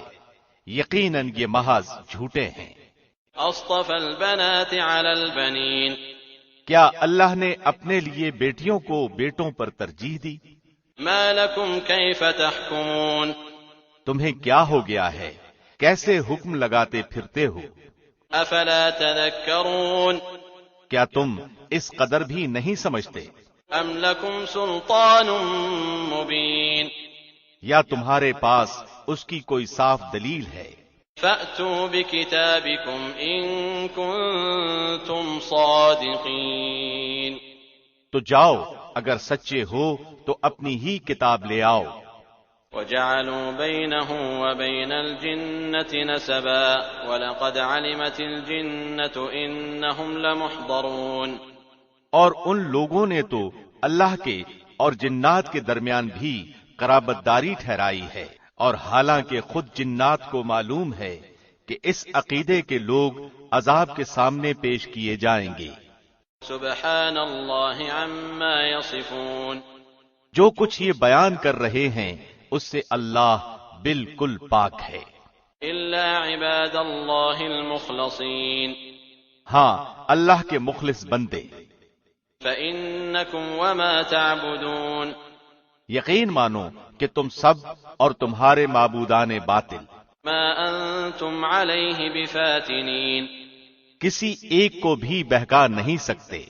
Speaker 2: یقیناً یہ محض جھوٹے ہیں۔
Speaker 3: أصطفى البنات على البنين،
Speaker 2: کیا اللہ نے اپنے لیے بیٹیوں کو بیٹوں پر ترجیح دی؟
Speaker 3: ما لكم كيف تحكمون،
Speaker 2: تمہیں کیا ہو گیا ہے، کیسے حکم لگاتے پھرتے ہو؟
Speaker 3: أفلا تذكرون،
Speaker 2: کیا تم اس قدر بھی نہیں سمجھتے؟
Speaker 3: أم لكم سلطان مبين،
Speaker 2: یا تمہارے پاس اس کی کوئی صاف دلیل ہے؟
Speaker 3: فأتوا بكتابكم إن كنتم صادقين،
Speaker 2: تو جاؤ اگر سچے ہو تو اپنی ہی کتاب لے آؤ۔
Speaker 3: وجعلوا بينه وبين الجنة نسبا ولقد علمت الجنة إنهم لمحضرون،
Speaker 2: اور ان لوگوں نے تو اللہ کے اور جنات کے درمیان بھی قرابت داری ٹھہرائی ہے، اور حالانکہ خود جنات کو معلوم ہے کہ اس عقیدے کے لوگ عذاب کے سامنے پیش کیے جائیں گے۔
Speaker 3: سبحان اللہ عما یصفون،
Speaker 2: جو کچھ یہ بیان کر رہے ہیں اس سے اللہ بالکل پاک ہے،
Speaker 3: الا عباد اللہ المخلصین،
Speaker 2: ہاں اللہ کے مخلص بندے۔
Speaker 3: فإنکم وما تعبدون،
Speaker 2: یقین مانو کہ تم سب اور تمہارے معبودان باطل
Speaker 3: ما انتم علیہ بفاتنین،
Speaker 2: کسی ایک کو بھی بہکا نہیں سکتے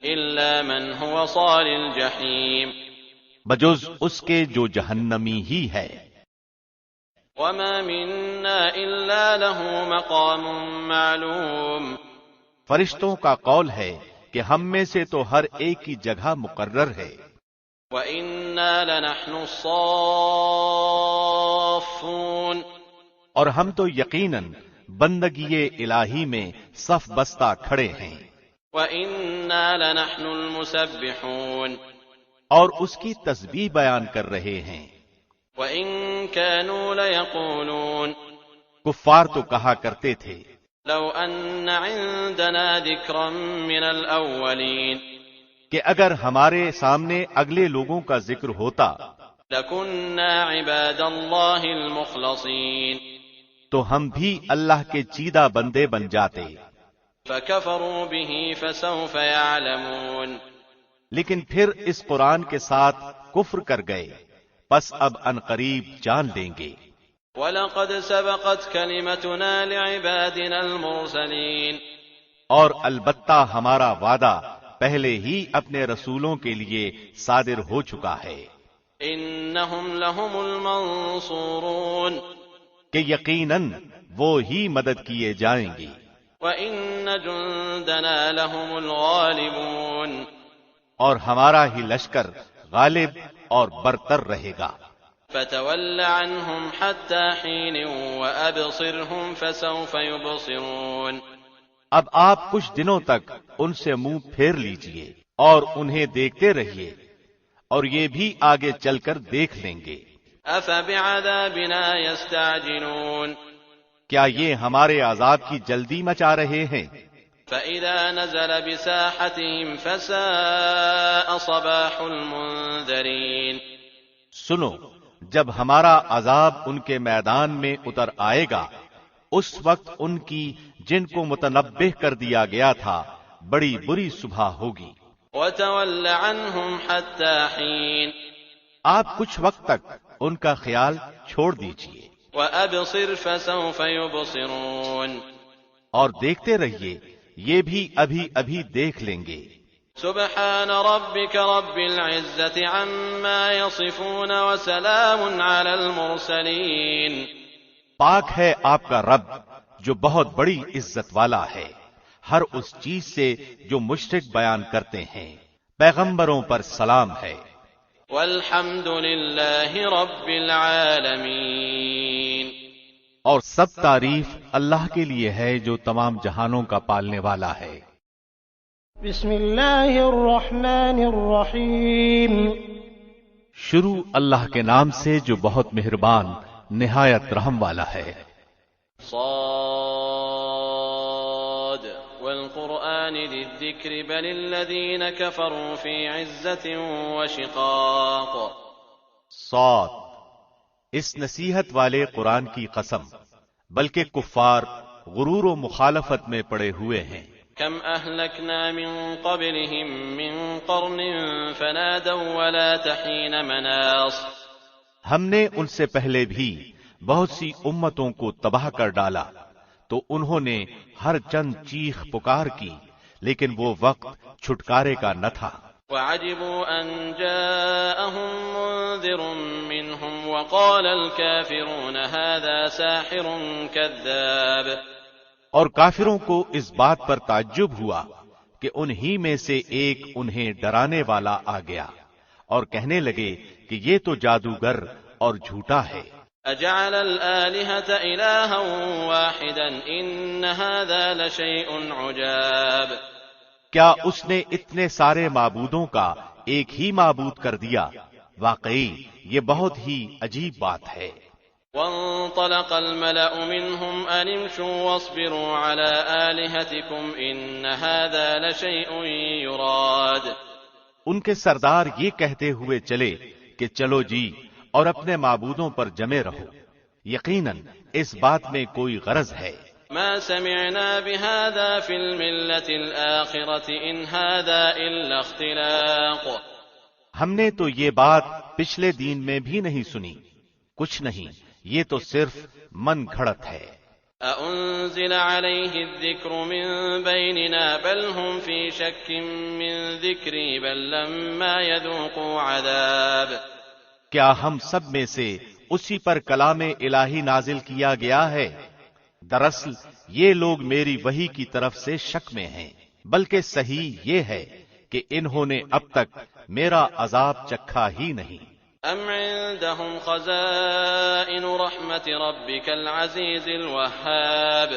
Speaker 3: الا من هو صال الجحیم،
Speaker 2: بجز اس کے جو جہنمی ہی ہے۔
Speaker 3: وما منا الا له مقام معلوم،
Speaker 2: فرشتوں کا قول ہے کہ ہم میں سے تو ہر ایک کی جگہ مقرر ہے۔
Speaker 3: وَإِنَّا لَنَحْنُ الصَّافُّونَ،
Speaker 2: اور ہم تو یقیناً بندگی الہی میں صف بستہ کھڑے ہیں۔
Speaker 3: وَإِنَّا لَنَحْنُ الْمُسَبِّحُونَ،
Speaker 2: اور اس کی تسبیح بیان کر رہے ہیں۔
Speaker 3: وَإِن كَانُوا لَيَقُولُونَ،
Speaker 2: کفار تو کہا کرتے تھے
Speaker 3: لَوْ أَنَّ عِندَنَا ذِكْرًا مِّنَ الْأَوَّلِينَ،
Speaker 2: کہ اگر ہمارے سامنے اگلے لوگوں کا ذکر ہوتا
Speaker 3: لَكُنَّا عِبَادَ اللَّهِ الْمُخْلَصِينَ،
Speaker 2: تو ہم بھی اللہ کے چیدہ بندے بن جاتے،
Speaker 3: فَكَفَرُوا بِهِ فَسَوْفَ يَعْلَمُونَ،
Speaker 2: لیکن پھر اس قرآن کے ساتھ کفر کر گئے، پس اب عنقریب جان لیں گے۔
Speaker 3: وَلَقَدْ سَبَقَتْ كَلِمَتُنَا لِعِبَادِنَا الْمُرْسَلِينَ،
Speaker 2: اور البتہ ہمارا وعدہ پہلے ہی اپنے رسولوں کے لیے صادر ہو چکا ہے
Speaker 3: إِنَّهُمْ لَهُمُ الْمَنصُورُونَ،
Speaker 2: کہ یقیناً وہ ہی مدد کیے جائیں گے،
Speaker 3: وَإِنَّ جُندَنَا لَهُمُ الْغَالِبُونَ،
Speaker 2: اور ہمارا ہی لشکر غالب اور برتر رہے گا۔
Speaker 3: فَتَوَلَّ عَنْهُمْ حَتَّى حِينٍ وَأَبْصِرْهُمْ فَسَوْفَ يُبْصِرُونَ،
Speaker 2: اب آپ کچھ دنوں تک ان سے منہ پھیر لیجئے اور انہیں دیکھتے رہیے، اور یہ بھی آگے چل کر دیکھ لیں گے۔
Speaker 3: أَفَبِعَذَابِنَا يَسْتَعْجِلُونَ،
Speaker 2: کیا یہ ہمارے عذاب کی جلدی مچا رہے ہیں؟
Speaker 3: فَإِذَا نَزَلَ بِسَاحَتِهِمْ فَسَاءَ صَبَاحُ الْمُنذَرِينَ،
Speaker 2: سنو، جب ہمارا عذاب ان کے میدان میں اتر آئے گا، اس وقت ان کی جن کو متنبہ کر دیا گیا تھا بڑی بری صبح ہوگی۔
Speaker 3: وَتَوَلَّ عَنْهُمْ حَتَّى حِينٍ،
Speaker 2: آپ کچھ وقت تک ان کا خیال چھوڑ دیجئے
Speaker 3: وَأَبْصِرْ فَسَوْفَ يُبْصِرُونَ،
Speaker 2: اور دیکھتے رہیے، یہ بھی ابھی ابھی دیکھ لیں گے۔
Speaker 3: سبحان ربك رب العزة عما يصفون وسلام على المرسلين،
Speaker 2: پاک ہے آپ کا رب جو بہت بڑی عزت والا ہے ہر اس چیز سے جو مشرک بیان کرتے ہیں، پیغمبروں پر سلام ہے۔
Speaker 3: والحمد لله رب العالمين،
Speaker 2: اور سب تعریف اللہ کے لیے ہے جو تمام جہانوں کا پالنے والا ہے۔
Speaker 1: بسم اللہ الرحمن الرحیم،
Speaker 2: شروع اللہ کے نام سے جو بہت مہربان نہایت رحم والا ہے۔
Speaker 3: صاد والقرآن ذی الذکر بل الذین کفروا فی عزة وشقاق،
Speaker 2: صاد، اس نصیحت والے قرآن کی قسم، بلکہ کفار غرور و مخالفت میں پڑے ہوئے ہیں۔
Speaker 3: کم اہلکنا من قبلہم من قرن فنادوا ولا تحین مناص،
Speaker 2: ہم نے ان سے پہلے بھی بہت سی امتوں کو تباہ کر ڈالا تو انہوں نے ہر چند چیخ پکار کی، لیکن وہ وقت چھٹکارے کا نہ تھا۔
Speaker 3: وعجبوا ان جاءهم منذر منهم وقال الكافرون هذا ساحر كذاب،
Speaker 2: اور کافروں کو اس بات پر تعجب ہوا کہ انہی میں سے ایک انہیں ڈرانے والا آ گیا اور کہنے لگے کہ یہ تو جادوگر اور جھوٹا ہے۔
Speaker 3: اجعل الآلهة إلها واحدا ان هذا لشيء عجاب،
Speaker 2: کیا اس نے اتنے سارے معبودوں کا ایک ہی معبود کر دیا؟ واقعی یہ بہت ہی عجیب بات ہے۔
Speaker 3: وانطلق الملأ منهم أن امشوا واصبروا على آلهتكم إن هذا لشيء يراد۔
Speaker 2: ان کے سردار یہ کہتے ہوئے چلے کہ چلو جی اور اپنے معبودوں پر جمے رہو، یقیناً اس بات میں کوئی غرض ہے۔
Speaker 3: ما سمعنا بهذا في الملة الآخرة إن هذا إلا اختلاق۔
Speaker 2: ہم نے تو یہ بات پچھلے دین میں بھی نہیں سنی، کچھ نہیں، یہ تو صرف من گھڑت ہے۔
Speaker 3: أأنزل عليه الذكر من بيننا بل هم في شك من ذكري بل لما يذوقوا عذاب۔
Speaker 2: کیا ہم سب میں سے اسی پر کلام الہی نازل کیا گیا ہے؟ دراصل یہ لوگ میری وحی کی طرف سے شک میں ہیں، بلکہ صحیح یہ ہے کہ انہوں نے اب تک میرا عذاب چکھا ہی نہیں۔
Speaker 3: أم عندهم خزائن رحمة ربك العزيز الوهاب۔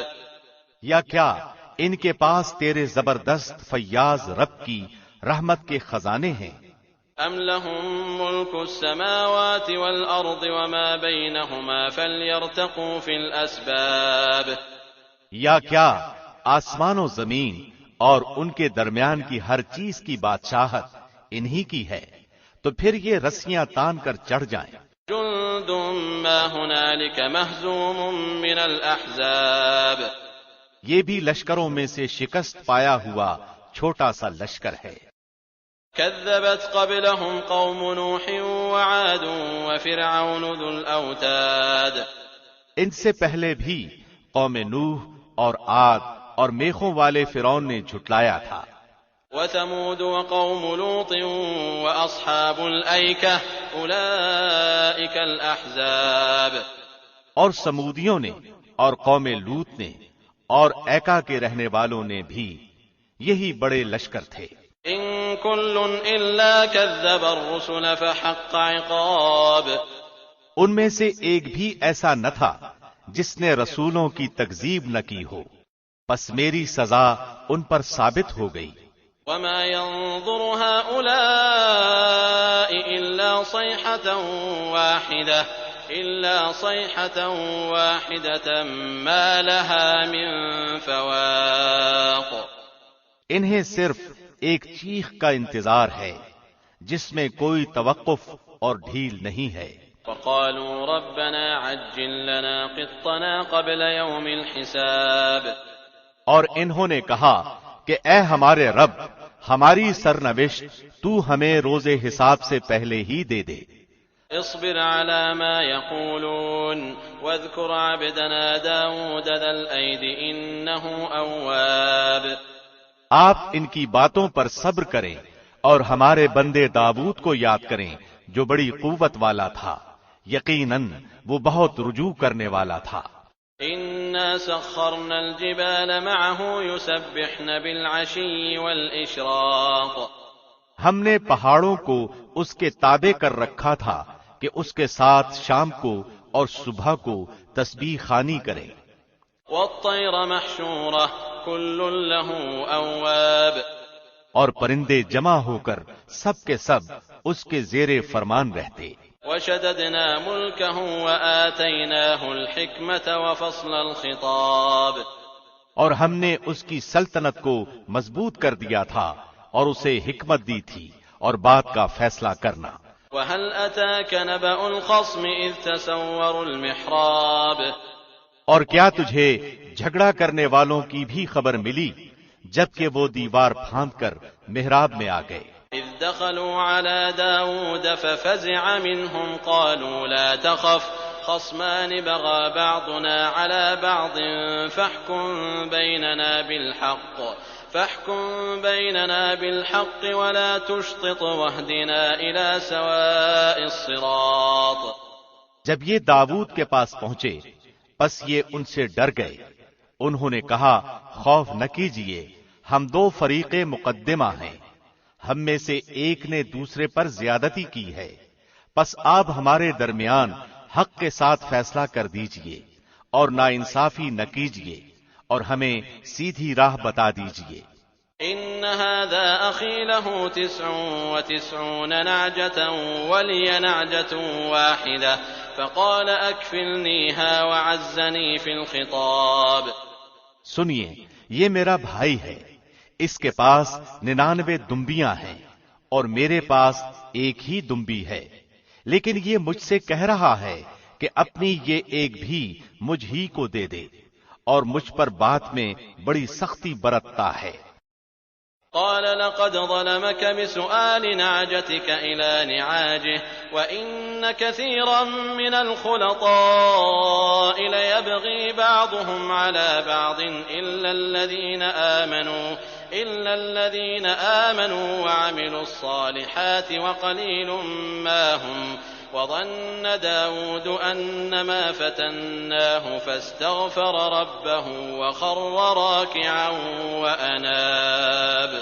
Speaker 2: یا کیا ان کے پاس تیرے زبردست فیاض رب کی رحمت کے خزانے ہیں؟
Speaker 3: أم لهم ملك السماوات والأرض وما بينهما فليرتقوا في الأسباب۔
Speaker 2: یا کیا آسمان و زمین اور ان کے درمیان کی ہر چیز کی بادشاہت انہی کی ہے، تو پھر یہ رسیاں تان کر چڑھ جائیں۔
Speaker 3: جند ما هنالك مهزوم من الأحزاب۔
Speaker 2: یہ بھی لشکروں میں سے شکست پایا ہوا چھوٹا سا لشکر ہے۔
Speaker 3: كذبت قبلهم قوم نوح وعاد وفرعون ذو الأوتاد۔
Speaker 2: ان سے پہلے بھی قوم نوح اور عاد اور میخوں والے فرعون نے جھٹلایا تھا۔
Speaker 3: وثمود وقوم لوط وأصحاب الأيكة أولئك الأحزاب۔
Speaker 2: اور سمودیوں نے اور قوم لوط نے اور ایکا کے رہنے والوں نے بھی یہی بڑے لشکر تھے۔
Speaker 3: إن كل إلا كذب الرسل فحق عقاب۔
Speaker 2: ان میں سے ایک بھی ایسا نہ تھا جس نے رسولوں کی تکذیب نہ کی ہو، پس میری سزا ان پر ثابت ہو گئی۔
Speaker 3: وما ينظر هؤلاء إلا صيحة واحدة ما لها من فواق۔
Speaker 2: انہیں صرف ایک چیخ کا انتظار ہے جس میں کوئی توقف اور ڈھیل نہیں ہے۔
Speaker 3: وقالوا ربنا عجل لنا قطنا قبل يوم الحساب۔
Speaker 2: اور انہوں نے کہا کہ اے ہمارے رب، ہماری سرنوشت تو ہمیں روز حساب سے پہلے ہی دے دے۔
Speaker 3: اصبر على ما يقولون واذكر عبدنا داود ذا الأيد إنه أواب۔
Speaker 2: آپ ان کی باتوں پر صبر کریں اور ہمارے بندے داؤد کو یاد کریں جو بڑی قوت والا تھا، یقیناً وہ بہت رجوع کرنے والا تھا۔
Speaker 3: إنا سخرنا الجبال معه يسبحن بالعشي والإشراق۔
Speaker 2: ہم نے پہاڑوں کو اس کے تابع کر رکھا تھا کہ اس کے ساتھ شام کو اور صبح کو تسبیح خوانی کریں۔
Speaker 3: والطير محشورة كل له أواب۔
Speaker 2: اور پرندے جمع ہو کر سب کے سب اس کے زیر فرمان رہتے۔
Speaker 3: وشددنا ملكه وآتيناه الحكمة وفصل الخطاب۔
Speaker 2: اور ہم نے اس کی سلطنت کو مضبوط کر دیا تھا اور اسے حکمت دی تھی اور بات کا فیصلہ کرنا۔
Speaker 3: وهل أتاك نبأ الخصم إذ تسوروا المحراب۔
Speaker 2: اور کیا تجھے جھگڑا کرنے والوں کی بھی خبر ملی جبکہ وہ دیوار پھاند کر محراب میں آ گئے؟
Speaker 3: إذ دخلوا على داود ففزع منهم قالوا لا تخف خصمان بغى بعضنا على بعض فاحكم بيننا بالحق ولا تشطط واهدنا إلى سواء الصراط۔
Speaker 2: جب یہ داؤد کے پاس پہنچے پس یہ ان سے ڈر گئے۔ انہوں نے کہا خوف نہ کیجیے، ہم دو فریق مقدمہ ہیں، ہم میں سے ایک نے دوسرے پر زیادتی کی ہے، پس آپ ہمارے درمیان حق کے ساتھ فیصلہ کر دیجئے اور ناانصافی نہ کیجیے اور ہمیں سیدھی راہ بتا دیجئے۔
Speaker 3: إن هذا أخي له 99 نعجة ولي نعجة واحدة فقال أكفلنيها وعزني في الخطاب.
Speaker 2: سنیے، یہ میرا بھائی ہے، اس کے پاس 99 دمبیاں ہیں اور میرے پاس ایک ہی دمبی ہے، لیکن یہ مجھ سے کہہ رہا ہے کہ اپنی یہ ایک بھی مجھ ہی کو دے دے، اور مجھ پر بات میں بڑی سختی برتتا ہے۔
Speaker 3: قال لقد ظلمك بسؤال نعجتك إلى نعاجه وإن كثيرا من الخلطاء ليبغي بعضهم على بعض إلا الذين آمنوا وعملوا الصالحات وقليل ما هم وظن داود أنما فتناه فاستغفر ربه وخر راكعا وأناب۔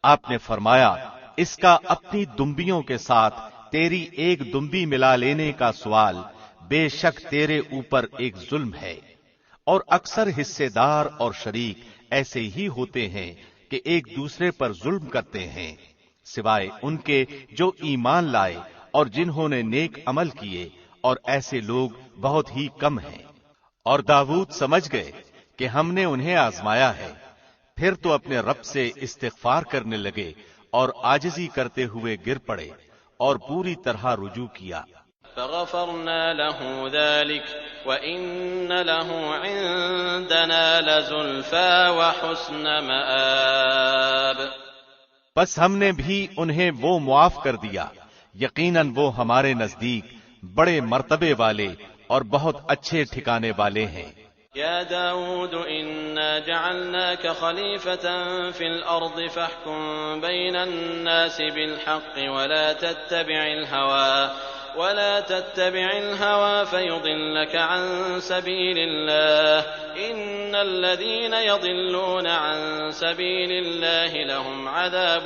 Speaker 2: آپ نے فرمایا، اس کا اپنی دمبیوں کے ساتھ تیری ایک دمبی ملا لینے کا سوال بے شک تیرے اوپر ایک ظلم ہے، اور اکثر حصے دار اور شریک ایسے ہی ہوتے ہیں کہ ایک دوسرے پر ظلم کرتے ہیں، سوائے ان کے جو ایمان لائے اور جنہوں نے نیک عمل کیے، اور ایسے لوگ بہت ہی کم ہیں۔ اور داؤد سمجھ گئے کہ ہم نے انہیں آزمایا ہے، پھر تو اپنے رب سے استغفار کرنے لگے اور عاجزی کرتے ہوئے گر پڑے اور پوری طرح رجوع کیا۔
Speaker 3: فغفرنا له ذلك وإن له عندنا لزلفى وحسن مآب۔
Speaker 2: بس ہم نے بھی انہیں وہ معاف کر دیا، یقیناً وہ ہمارے نزدیک بڑے مرتبے والے اور بہت اچھے ٹھکانے والے ہیں۔
Speaker 3: يا داود إنا جعلناك خليفة في الأرض فاحكم بين الناس بالحق ولا تتبع الهوى فيضلك عن سبيل الله إن الذين يضلون عن سبيل الله لهم عذاب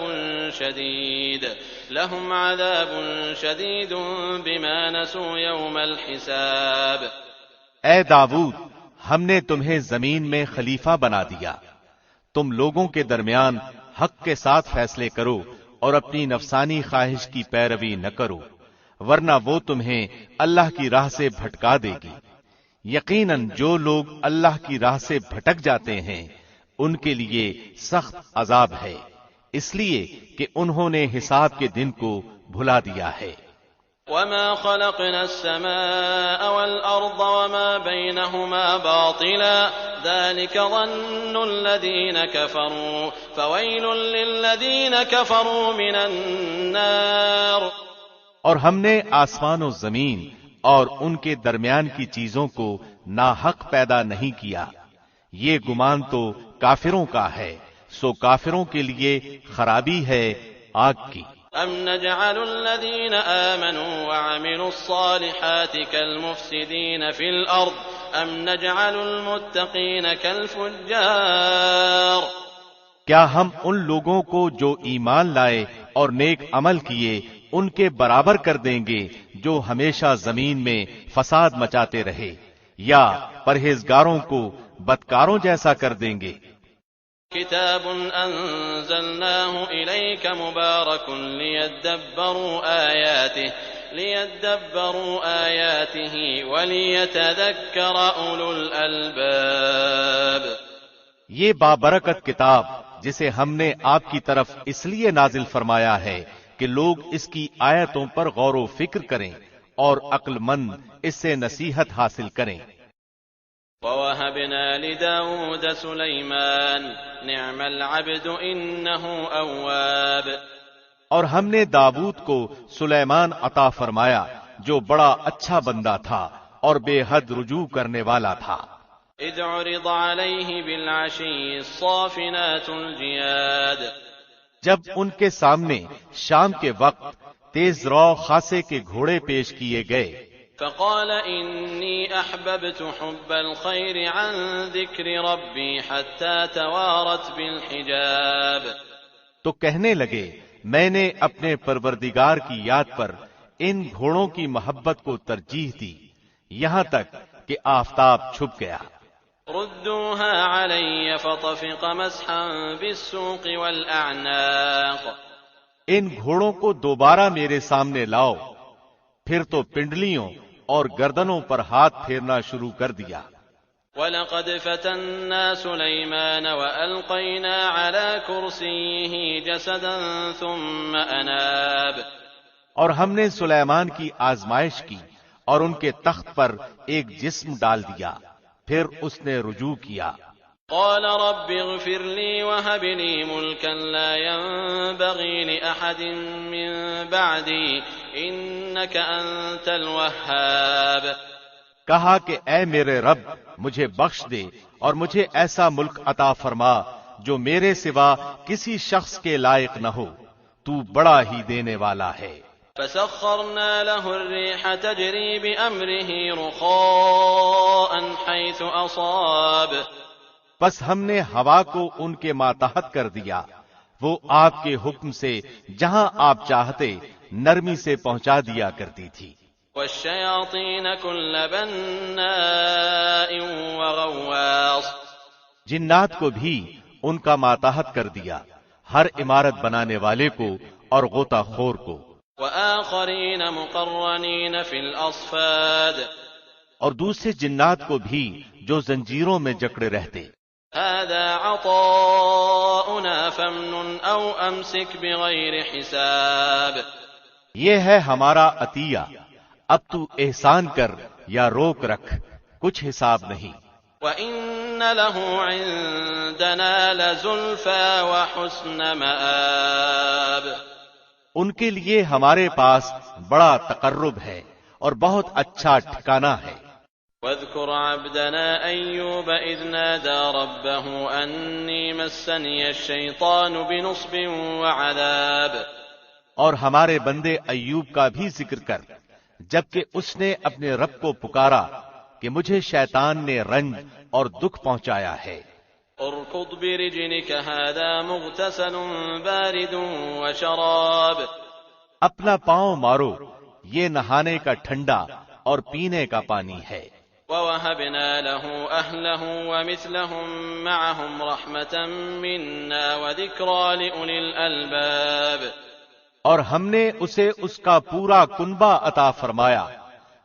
Speaker 3: شديد بما نسوا يوم الحساب۔
Speaker 2: اے داؤد، ہم نے تمہیں زمین میں خلیفہ بنا دیا، تم لوگوں کے درمیان حق کے ساتھ فیصلے کرو اور اپنی نفسانی خواہش کی پیروی نہ کرو، ورنہ وہ تمہیں اللہ کی راہ سے بھٹکا دے گی۔ یقیناً جو لوگ اللہ کی راہ سے بھٹک جاتے ہیں ان کے لیے سخت عذاب ہے، اس لیے کہ انہوں نے حساب کے دن کو بھلا دیا ہے۔
Speaker 3: وما خلقنا السماء والأرض وما بينهما باطلا ذلك ظن الذين كفروا فويل للذين كفروا من النار۔
Speaker 2: اور ہم نے آسمان و زمین اور ان کے درمیان کی چیزوں کو ناحق پیدا نہیں کیا، یہ گمان تو کافروں کا ہے، سو کافروں کے لیے خرابی ہے آگ کی۔
Speaker 3: ام نجعل الذين آمنوا وعملوا الصالحات كالمفسدين في الأرض ام نجعل المتقين كالفجار۔
Speaker 2: کیا ہم ان لوگوں کو جو ایمان لائے اور نیک عمل کیے ان کے برابر کر دیں گے جو ہمیشہ زمین میں فساد مچاتے رہے، یا پرہیزگاروں کو بدکاروں جیسا کر دیں گے؟
Speaker 3: کتاب انزلناه الیک مبارک لیدبروا آیاته ولیتذکر اولو الالباب۔
Speaker 2: یہ بابرکت کتاب جسے ہم نے آپ کی طرف اس لیے نازل فرمایا ہے کہ لوگ اس کی آیتوں پر غور و فکر کریں اور عقل مند اس سے نصیحت حاصل کریں۔
Speaker 3: وَوَهَبْنَا لِدَاوُودَ سُلَيْمَانَ نِعْمَ الْعَبْدُ إِنَّهُ أَوَّابٌ۔ اور ہم نے داؤد کو سلیمان عطا فرمایا جو بڑا اچھا بندہ تھا اور بے حد رجوع کرنے والا تھا۔ اذ عرض علیہ بالعشی الصافنات الجیاد۔
Speaker 2: جب ان کے سامنے شام کے وقت تیز رو خاصے کے گھوڑے پیش کیے گئے،
Speaker 3: فقال انی احببت حب الخیر عن ذکر ربی حتی توارت بالحجاب۔
Speaker 2: تو کہنے لگے میں نے اپنے پروردگار کی یاد پر ان گھوڑوں کی محبت کو ترجیح دی، یہاں تک کہ آفتاب چھپ گیا۔
Speaker 3: ردوها علي فطفق مسحا بالسوق والأعناق.
Speaker 2: ان گھوڑوں کو دوبارہ میرے سامنے لاؤ. پھر تو پنڈلیوں اور گردنوں پر ہاتھ پھیرنا شروع کر دیا.
Speaker 3: وَلَقَدْ فَتَنَّا سُلَيْمَانَ وَأَلْقَيْنَا عَلَى كُرْسِيِّهِ جَسَدًا ثُمَّ أَنَابَ.
Speaker 2: اور ہم نے سلیمان کی آزمائش کی اور ان کے تخت پر ایک جسم ڈال دیا، پھر اس نے رجوع کیا.
Speaker 3: قال رب اغفر لي وهب لي ملكا لا ينبغي لأحد من بعدي إنك أنت الوهاب.
Speaker 2: کہا کہ اے میرے رب مجھے بخش دے اور مجھے ایسا ملک عطا فرما جو میرے سوا کسی شخص کے لائق نہ ہو، تو بڑا ہی دینے والا ہے.
Speaker 3: فسخرنا له الريح تجري بأمره رخاء حيث أصاب.
Speaker 2: بس ہم نے ہوا کو ان کے ماتحت کر دیا، وہ آپ کے حکم سے جہاں آپ چاہتے نرمی سے پہنچا دیا کرتی تھی.
Speaker 3: والشياطين كل بناء وغواص.
Speaker 2: جنات کو بھی ان کا ماتحت کر دیا، ہر عمارت بنانے والے کو اور غوطہ خور کو.
Speaker 3: وآخرين مقرنين في الأصفاد.
Speaker 2: اور دوسرے جنات کو بھی جو زنجیروں میں جکڑے رہتے.
Speaker 3: هذا عطاؤنا فامنن أو أمسك بغير حساب.
Speaker 2: یہ ہے ہمارا عطیہ، اب تو احسان کر یا روک رکھ، کچھ حساب نہیں.
Speaker 3: وَإِنَّ لَهُ عِندَنَا لَزُلْفَىٰ وَحُسْنَ مَآبٍ.
Speaker 2: ان کے لیے ہمارے پاس بڑا تقرب ہے اور بہت اچھا ٹھکانہ ہے.
Speaker 3: وَاذْكُرْ عَبْدَنَا أَيُّوبَ إِذْ نَادَىٰ رَبَّهُ أَنِّي مَسَّنِيَ الشَّيْطَانُ بِنُصْبٍ وَعَذَابٍ.
Speaker 2: اور ہمارے بندے ایوب کا بھی ذکر کر، جبکہ اس نے اپنے رب کو پکارا کہ مجھے شیطان نے رنج اور دکھ پہنچایا ہے.
Speaker 3: اركض برجلك هذا مغتسل بارد وشراب.
Speaker 2: اپنا پاؤں مارو، یہ نہانے کا ٹھنڈا اور پینے کا پانی ہے.
Speaker 3: وَوَهَبْنَا لَهُ أَهْلَهُ وَمِثْلَهُم مَّعَهُمْ رَحْمَةً مِّنَّا وَذِكْرَىٰ لِأُولِي الْأَلْبَابِ.
Speaker 2: اور ہم نے اسے اس کا پورا کنبہ عطا فرمایا،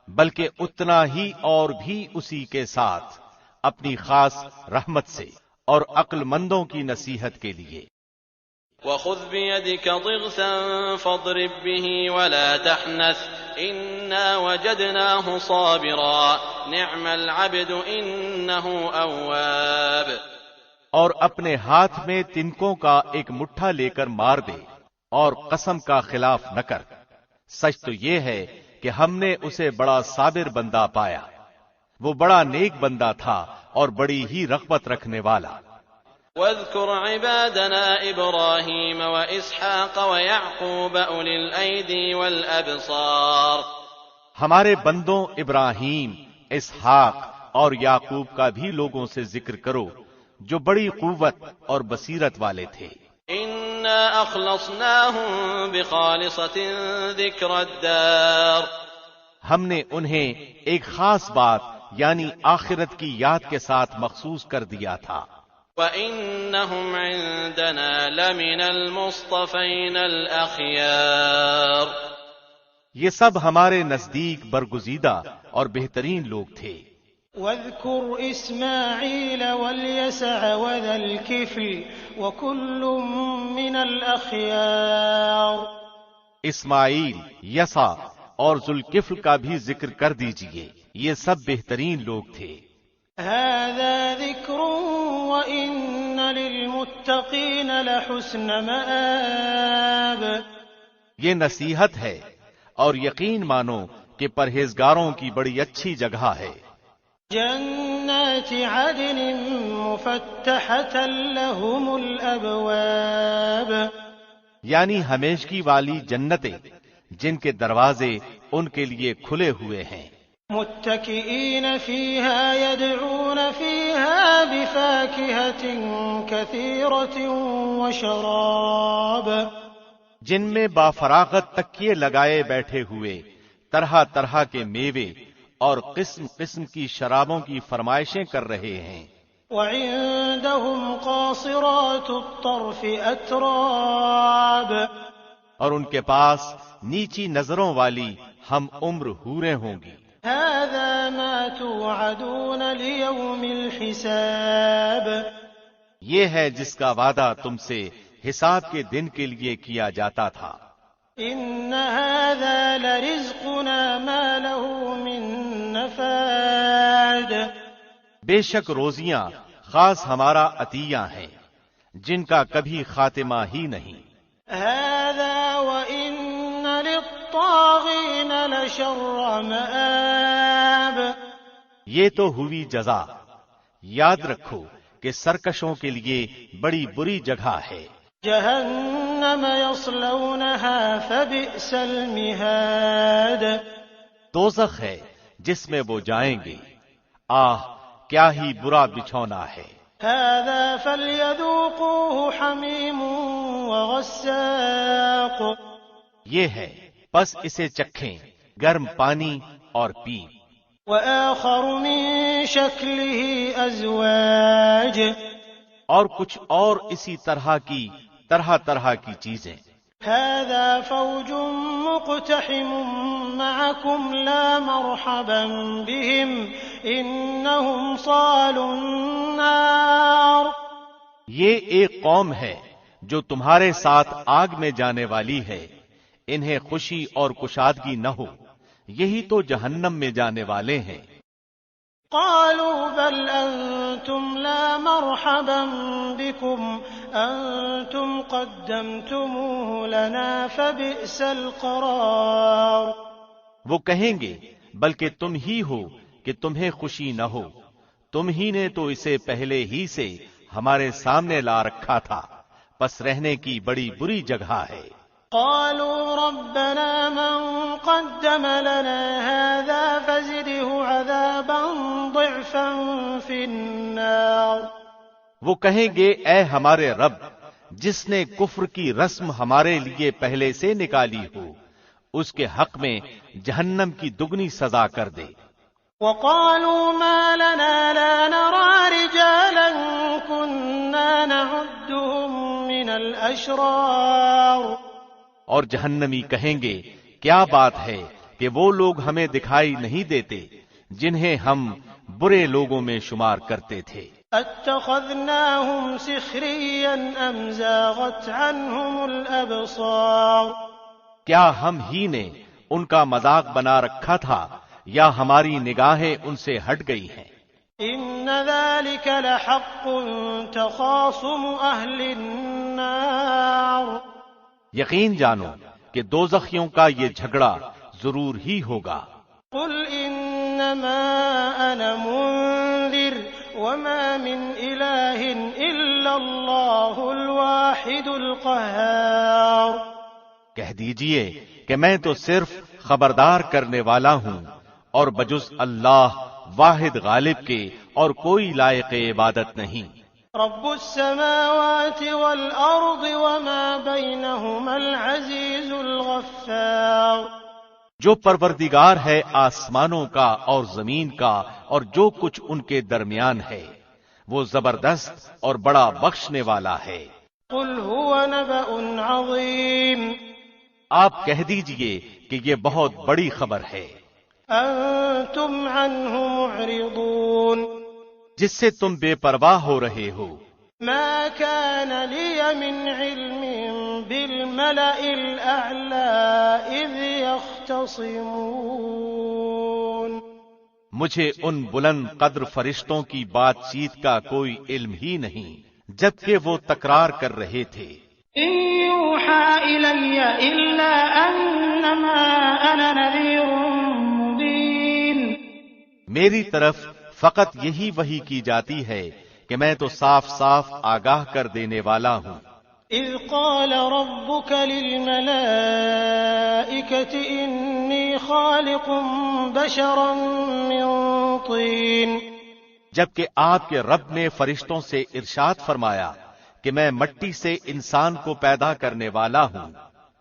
Speaker 2: بلکہ اتنا ہی اور بھی اسی کے ساتھ اپنی خاص رحمت سے اور عقل مندوں کی نصیحت کے لیے.
Speaker 3: وَخُذْ بِيَدِكَ ضِغْثًا فَاضْرِب بِّهِ وَلَا تَحْنَثْ إِنَّا وَجَدْنَاهُ صَابِرًا نِعْمَ الْعَبْدُ إِنَّهُ أَوَّابٌ.
Speaker 2: اور اپنے ہاتھ میں تنکوں کا ایک مٹھا لے کر مار دے اور قسم کا خلاف نہ کر. سچ تو یہ ہے کہ ہم نے اسے بڑا صابر بندہ پایا، وہ بڑا نیک بندہ تھا اور بڑی ہی رغبت رکھنے والا.
Speaker 3: واذكر عبادنا إبراهيم وإسحاق ويعقوب أولي الأيدي والأبصار.
Speaker 2: ہمارے بندوں ابراہیم، اسحاق اور یعقوب کا بھی لوگوں سے ذکر کرو جو بڑی قوت اور بصیرت والے تھے.
Speaker 3: إنا أخلصناهم بخالصة ذكر الدار.
Speaker 2: ہم نے انہیں ایک خاص بات یعنی آخرت کی یاد کے ساتھ مخصوص کر دیا تھا.
Speaker 3: وَإِنَّهُمْ عِندَنَا لَمِنَ الْمُصْطَفَيْنَ الْأَخْيَارِ.
Speaker 2: یہ سب ہمارے نزدیک برگزیدہ اور بہترین لوگ تھے.
Speaker 1: واذكر إسماعيل واليسع وذا الكفل وكل من الأخيار.
Speaker 2: اسماعیل، یسع اور ذوالکفل کا بھی ذکر کر دیجئے، یہ سب بہترین لوگ تھے.
Speaker 1: هذا ذكر وإن للمتقين لحسن مآب.
Speaker 2: یہ نصیحت ہے اور یقین مانو کہ پرہیزگاروں کی بڑی اچھی جگہ ہے.
Speaker 1: جنات عدن مفتحة لهم الأبواب.
Speaker 2: یعنی ہمیشگی والی جنتیں جن کے دروازے ان کے لیے کھلے ہوئے ہیں.
Speaker 1: متكئين فيها يدعون فيها بفاكهة كثيرة وشراب.
Speaker 2: جن میں بافراغت تکیے لگائے بیٹھے ہوئے طرح طرح کے میوے اور قسم قسم کی شرابوں کی فرمائشیں کر رہے ہیں.
Speaker 1: وعندهم قاصرات الطرف أتراب،
Speaker 2: اور ان کے پاس نیچی نظروں والی ہم عمر حوریں ہوں گی۔
Speaker 1: هذا ما توعدون ليوم الحساب،
Speaker 2: یہ ہے جس کا وعدہ تم سے حساب کے دن کے لیے کیا جاتا تھا۔
Speaker 1: إن هذا لرزقنا ما له من نفاد،
Speaker 2: بے شک روزیاں خاص ہمارا عطیہ ہیں جن کا کبھی خاتمہ ہی نہیں۔
Speaker 1: هذا وإن للطاغين لشر مآب،
Speaker 2: یہ تو ہوئی جزا، یاد رکھو کہ سرکشوں کے لیے بڑی بری جگہ ہے۔
Speaker 1: جہنم یصلونها فبئس المہاد،
Speaker 2: دوزخ ہے جس میں وہ جائیں گے، آہ کیا ہی برا بچھونا ہے۔
Speaker 1: هذا فليذوقوه حمیم وغساق،
Speaker 2: یہ ہے پس اسے چکھیں گرم پانی اور پیپ۔
Speaker 1: وآخر من شکلہ ازواج،
Speaker 2: اور کچھ اور اسی طرح کی چیزیں۔
Speaker 1: هذا فوج مقتحم معكم لا مرحبا بهم انهم صالوا النار،
Speaker 2: یہ ایک قوم ہے جو تمہارے ساتھ آگ میں جانے والی ہے، انہیں خوشی اور کشادگی نہ ہو، یہی تو جہنم میں جانے والے ہیں۔
Speaker 1: قالوا بل انتم لا مرحبا بكم انتم قدمتموه لنا فبئس القرار،
Speaker 2: وہ کہیں گے بلکہ تم ہی ہو کہ تمہیں خوشی نہ ہو، تم ہی نے تو اسے پہلے ہی سے ہمارے سامنے لا رکھا تھا، پس رہنے کی بڑی بری جگہ ہے۔
Speaker 1: قالوا ربنا من قدم لنا هذا فزده عذابا ضعفا في النار،
Speaker 2: وہ کہیں گے اے ہمارے رب، جس نے کفر کی رسم ہمارے لیے پہلے سے نکالی ہو، اس کے حق میں جہنم کی دگنی سزا کر دے۔
Speaker 1: وقالوا ما لنا لا نرى رجالا كنا نعدهم من الأشرار،
Speaker 2: اور جہنمی کہیں گے کیا بات ہے کہ وہ لوگ ہمیں دکھائی نہیں دیتے جنہیں ہم برے لوگوں میں شمار کرتے تھے۔
Speaker 1: اتخذناهم سخريا ام زاغت عنهم الابصار،
Speaker 2: کیا ہم ہی نے ان کا مذاق بنا رکھا تھا یا ہماری نگاہیں ان سے ہٹ گئی ہیں؟
Speaker 1: ان ذلك لحق تخاصم اهل النار،
Speaker 2: یقین جانو کہ دوزخیوں کا یہ جھگڑا ضرور ہی ہوگا۔
Speaker 1: قل انما انا منذر وما من الہ الا اللہ الواحد القہار،
Speaker 2: کہہ دیجئے کہ میں تو صرف خبردار کرنے والا ہوں، اور بجز اللہ واحد غالب کے اور کوئی لائق عبادت نہیں۔
Speaker 1: رب السماوات والأرض وما بينهما العزيز الغفار،
Speaker 2: جو پروردگار ہے آسمانوں کا اور زمین کا اور جو کچھ ان کے درمیان ہے، وہ زبردست اور بڑا بخشنے والا ہے۔
Speaker 1: قل هو نبأ عظيم،
Speaker 2: آپ کہہ دیجئے کہ یہ بہت بڑی خبر ہے،
Speaker 1: انتم عنه معرضون،
Speaker 2: جس سے تم بے پرواہ ہو رہے ہو۔
Speaker 1: ما كان لي من علم بالملأ الأعلى إذ يختصمون،
Speaker 2: مجھے ان بلند قدر فرشتوں کی بات چیت کا کوئی علم ہی نہیں جبکہ وہ تکرار کر رہے تھے۔
Speaker 1: إن يوحى إلي إلا أنما أنا نذير مبين،
Speaker 2: میری طرف فقط یہی وحی کی جاتی ہے کہ میں تو صاف صاف آگاہ کر دینے والا ہوں۔
Speaker 1: إذ قال ربك للملائكة إني خالق بشرا من طين،
Speaker 2: جبکہ آپ کے رب نے فرشتوں سے ارشاد فرمایا کہ میں مٹی سے انسان کو پیدا کرنے والا ہوں۔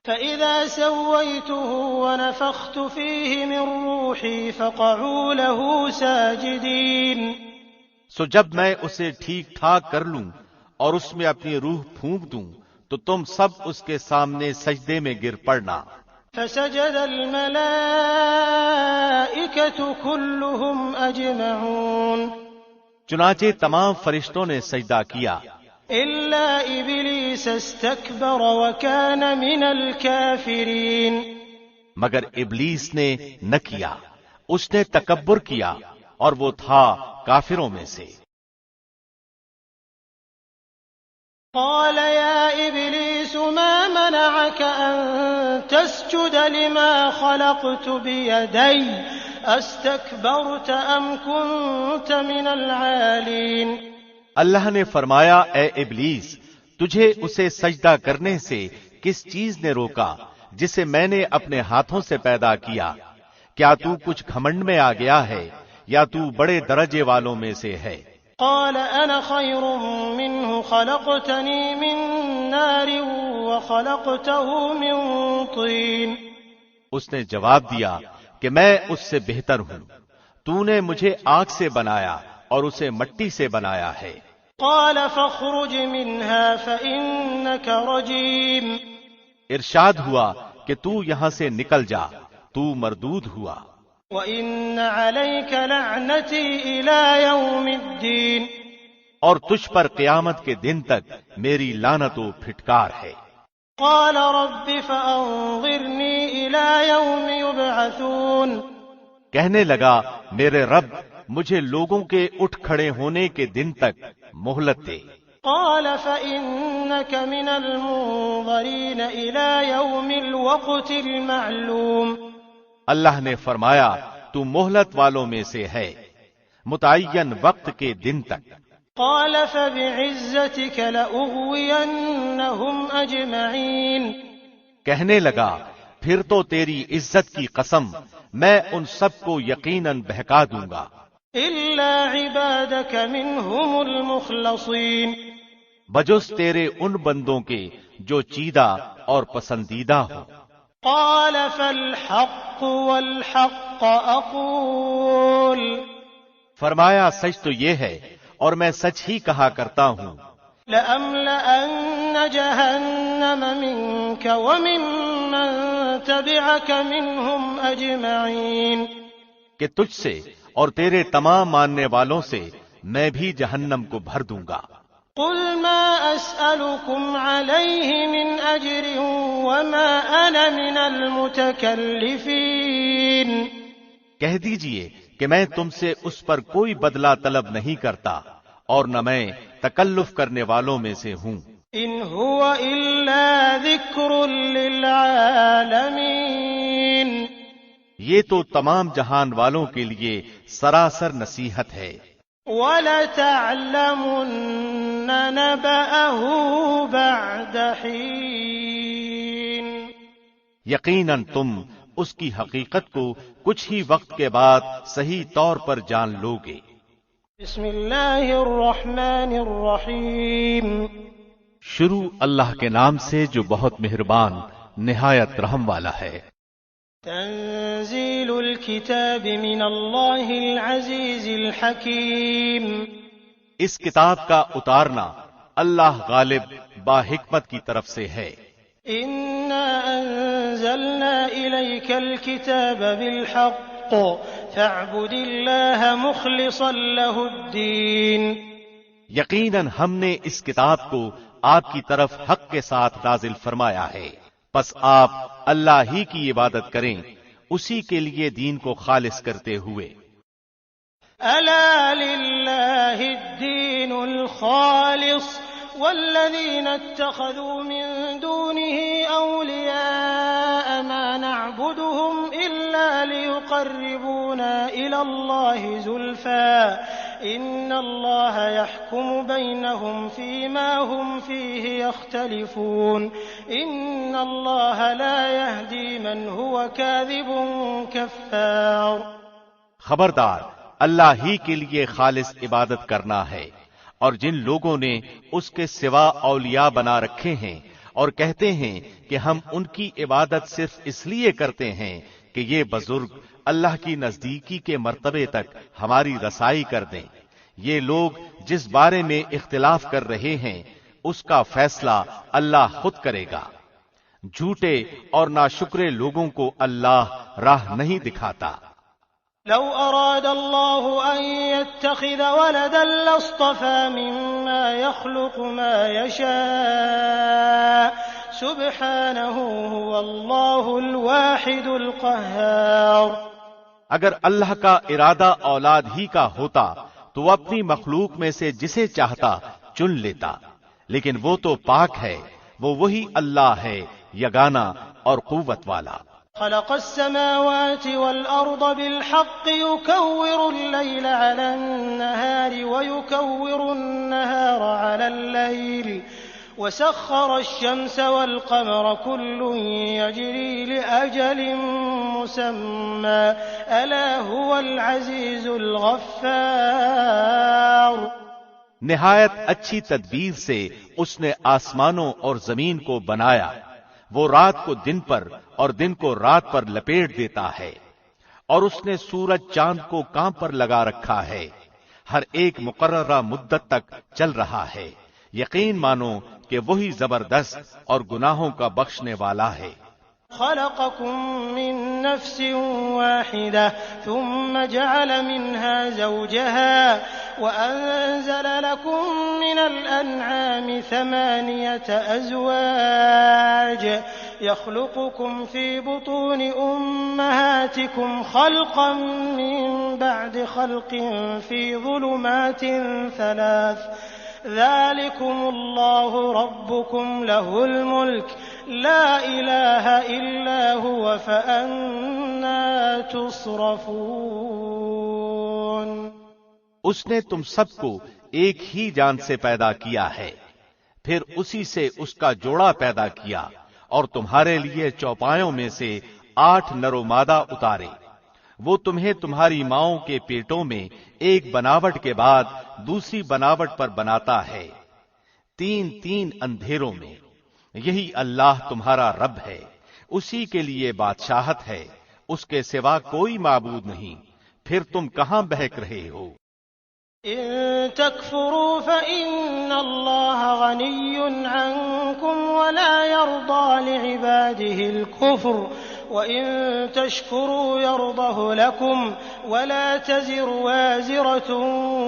Speaker 1: فإذا سويته ونفخت فيه من روحي فقعوا له ساجدين،
Speaker 2: سو جب میں اسے ٹھیک ٹھاک کر لوں اور اس میں اپنی روح پھونک دوں تو تم سب اس کے سامنے سجدے میں گر پڑنا۔
Speaker 1: فسجد الملائكة كلهم أجمعون،
Speaker 2: چنانچہ تمام فرشتوں نے سجدہ کیا
Speaker 1: إلا إبليس استكبر وكان من الكافرين،
Speaker 2: مگر ابلیس نے نہ کیا، اس نے تکبر کیا اور وہ تھا کافروں میں سے۔
Speaker 1: قال يا إبليس ما منعك أن تسجد لما خلقت بيدي أستكبرت أم كنت من العالين؟
Speaker 2: اللہ نے فرمایا اے ابلیس، تجھے اسے سجدہ کرنے سے کس چیز نے روکا جسے میں نے اپنے ہاتھوں سے پیدا کیا؟ کیا تو کچھ گھمنڈ میں آ گیا ہے یا تو بڑے درجے والوں میں سے ہے؟
Speaker 1: قال أنا خير منه خلقتني من نار وخلقته من طين،
Speaker 2: اس نے جواب دیا کہ میں اس سے بہتر ہوں، تو نے مجھے آگ سے بنایا اور اسے مٹی سے بنایا ہے۔
Speaker 1: قال فاخرج منها فإنك رجيم،
Speaker 2: ارشاد ہوا کہ تو یہاں سے نکل جا، تو مردود ہوا۔
Speaker 1: وَإِنَّ عَلَيْكَ لَعْنَتِي إِلَى يَوْمِ الدِّينِ،
Speaker 2: اور تجھ پر قیامت کے دن تک میری لعنت و پھٹکار ہے۔
Speaker 1: قال رب فأنظرني إلى يوم يبعثون،
Speaker 2: کہنے لگا میرے رب مجھے لوگوں کے اٹھ کھڑے ہونے کے دن تک مہلت دے۔
Speaker 1: قال فإنك من المنظرين إلى يوم الوقت المعلوم،
Speaker 2: اللہ نے فرمایا تو مہلت والوں میں سے ہے متعین وقت کے دن تک۔
Speaker 1: قال فبعزتك لأغوينهم أجمعين،
Speaker 2: کہنے لگا پھر تو تیری عزت کی قسم میں ان سب کو یقیناً بہکا دوں گا،
Speaker 1: إلا عبادك منهم المخلصين،
Speaker 2: بجز تیرے ان بندوں کے جو چیدہ اور پسندیدہ ہوں۔
Speaker 1: قال فالحق والحق أقول،
Speaker 2: فرمایا سچ تو یہ ہے اور میں سچ ہی کہا کرتا ہوں،
Speaker 1: لأملأن جهنم منك وممن تبعك منهم أجمعين،
Speaker 2: کہ تجھ سے اور تیرے تمام ماننے والوں سے میں بھی جہنم کو بھر دوں گا۔
Speaker 1: قل ما أسألكم عليه من أجر وما أنا من المتكلفين،
Speaker 2: کہہ دیجئے کہ میں تم سے اس پر کوئی بدلہ طلب نہیں کرتا اور نہ میں تکلف کرنے والوں میں سے ہوں۔
Speaker 1: إن هو إلا ذكر للعالمين،
Speaker 2: یہ تو تمام جہان والوں کے لیے سراسر نصیحت ہے۔
Speaker 1: وَلَتَعْلَمُنَّ نَبَأَهُ بَعْدَ حِينٍ،
Speaker 2: یقیناً تم اس کی حقیقت کو کچھ ہی وقت کے بعد صحیح طور پر جان لوگے۔
Speaker 1: بسم اللہ الرحمن الرحیم،
Speaker 2: شروع اللہ کے نام سے جو بہت مہربان نہایت رحم والا ہے۔
Speaker 1: تنزیل الکتاب من اللہ العزیز الحکیم،
Speaker 2: اس کتاب کا اتارنا اللہ غالب با حکمت کی طرف سے ہے۔
Speaker 1: انا انزلنا الیک الکتاب بالحق فاعبد اللہ مخلصا له الدین،
Speaker 2: یقیناً ہم نے اس کتاب کو آپ کی طرف حق کے ساتھ نازل فرمایا ہے، پس آپ اللہ ہی کی عبادت کریں اسی کے لیے دین کو خالص کرتے ہوئے۔
Speaker 1: الا للہ الدین الخالص والذین اتخذوا من دونه اولیاء ما نعبدهم الا ليقربونا الى اللہ زلفى ان اللہ يحكم بينهم فيما هم فيه يختلفون ان اللہ لا يهدي من هو كاذب كفار۔
Speaker 2: خبردار، اللہ ہی کے لیے خالص عبادت کرنا ہے، اور جن لوگوں نے اس کے سوا اولیاء بنا رکھے ہیں اور کہتے ہیں کہ ہم ان کی عبادت صرف اس لیے کرتے ہیں کہ یہ بزرگ اللہ کی نزدیکی کے مرتبے تک ہماری رسائی کر دیں، یہ لوگ جس بارے میں اختلاف کر رہے ہیں اس کا فیصلہ اللہ خود کرے گا۔ جھوٹے اور ناشکرے لوگوں کو اللہ راہ نہیں دکھاتا۔
Speaker 1: لو أراد الله أن يتخذ ولدا لاصطفى مما يخلق ما يشاء سبحانه هو الله الواحد القهار۔
Speaker 2: اگر اللہ کا ارادہ اولاد ہی کا ہوتا تو وہ اپنی مخلوق میں سے جسے چاہتا چن لیتا، لیکن وہ تو پاک ہے، وہ وہی اللہ ہے یگانہ اور قوت والا۔
Speaker 1: خلق السماوات والأرض بالحق يكور الليل على النهار ويكور النهار على الليل وسخر الشمس والقمر كل يجري لأجل مسمى ألا هو العزيز الغفار۔
Speaker 2: نہایت اچھی تدبیر سے اس نے آسمانوں اور زمین کو بنایا، وہ رات کو دن پر اور دن کو رات پر لپیٹ دیتا ہے، اور اس نے سورج چاند کو کام پر لگا رکھا ہے، ہر ایک مقررہ مدت تک چل رہا ہے۔ یقین مانو کہ وہی زبردست اور گناہوں کا بخشنے والا ہے۔
Speaker 1: خلقكم من نفس واحدة ثم جعل منها زوجها وأنزل لكم من الأنعام 8 أزواج يخلقكم في بطون أمهاتكم خلقا من بعد خلق في ظلمات 3 ذلكم الله ربكم له الملك لا إله إلا هو فأنا تصرفون۔
Speaker 2: اس نے تم سب کو ایک ہی جان سے پیدا کیا ہے، پھر اسی سے اس کا جوڑا پیدا کیا اور تمہارے لیے چوپایوں میں سے 8 نر و مادہ اتارے۔ وہ تمہیں تمہاری ماؤں کے پیٹوں میں ایک بناوٹ کے بعد دوسری بناوٹ پر بناتا ہے، 3 اندھیروں میں۔ یہی اللہ تمہارا رب ہے، اسی کے لیے بادشاہت ہے، اس کے سوا کوئی معبود نہیں، پھر تم کہاں بہک رہے ہو؟
Speaker 1: إن تكفروا فإن الله غني عنكم ولا يرضى لعباده الكفر وإن تشكروا يرضه لكم ولا تزر وازرة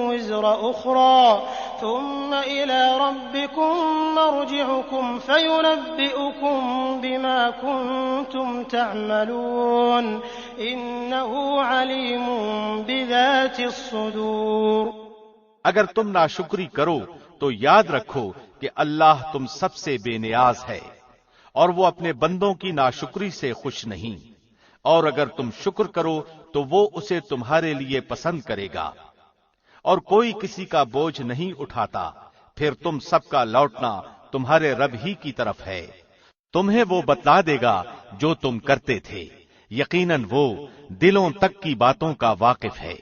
Speaker 1: وزر أخرى ثم إلى ربكم مرجعكم فينبئكم بما كنتم تعملون إنه عليم بذات الصدور۔
Speaker 2: اگر تم ناشکری کرو تو یاد رکھو کہ اللہ تم سب سے بے نیاز ہے اور وہ اپنے بندوں کی ناشکری سے خوش نہیں، اور اگر تم شکر کرو تو وہ اسے تمہارے لیے پسند کرے گا، اور کوئی کسی کا بوجھ نہیں اٹھاتا، پھر تم سب کا لوٹنا تمہارے رب ہی کی طرف ہے، تمہیں وہ بتلا دے گا جو تم کرتے تھے، یقیناً وہ دلوں تک کی باتوں کا واقف ہے۔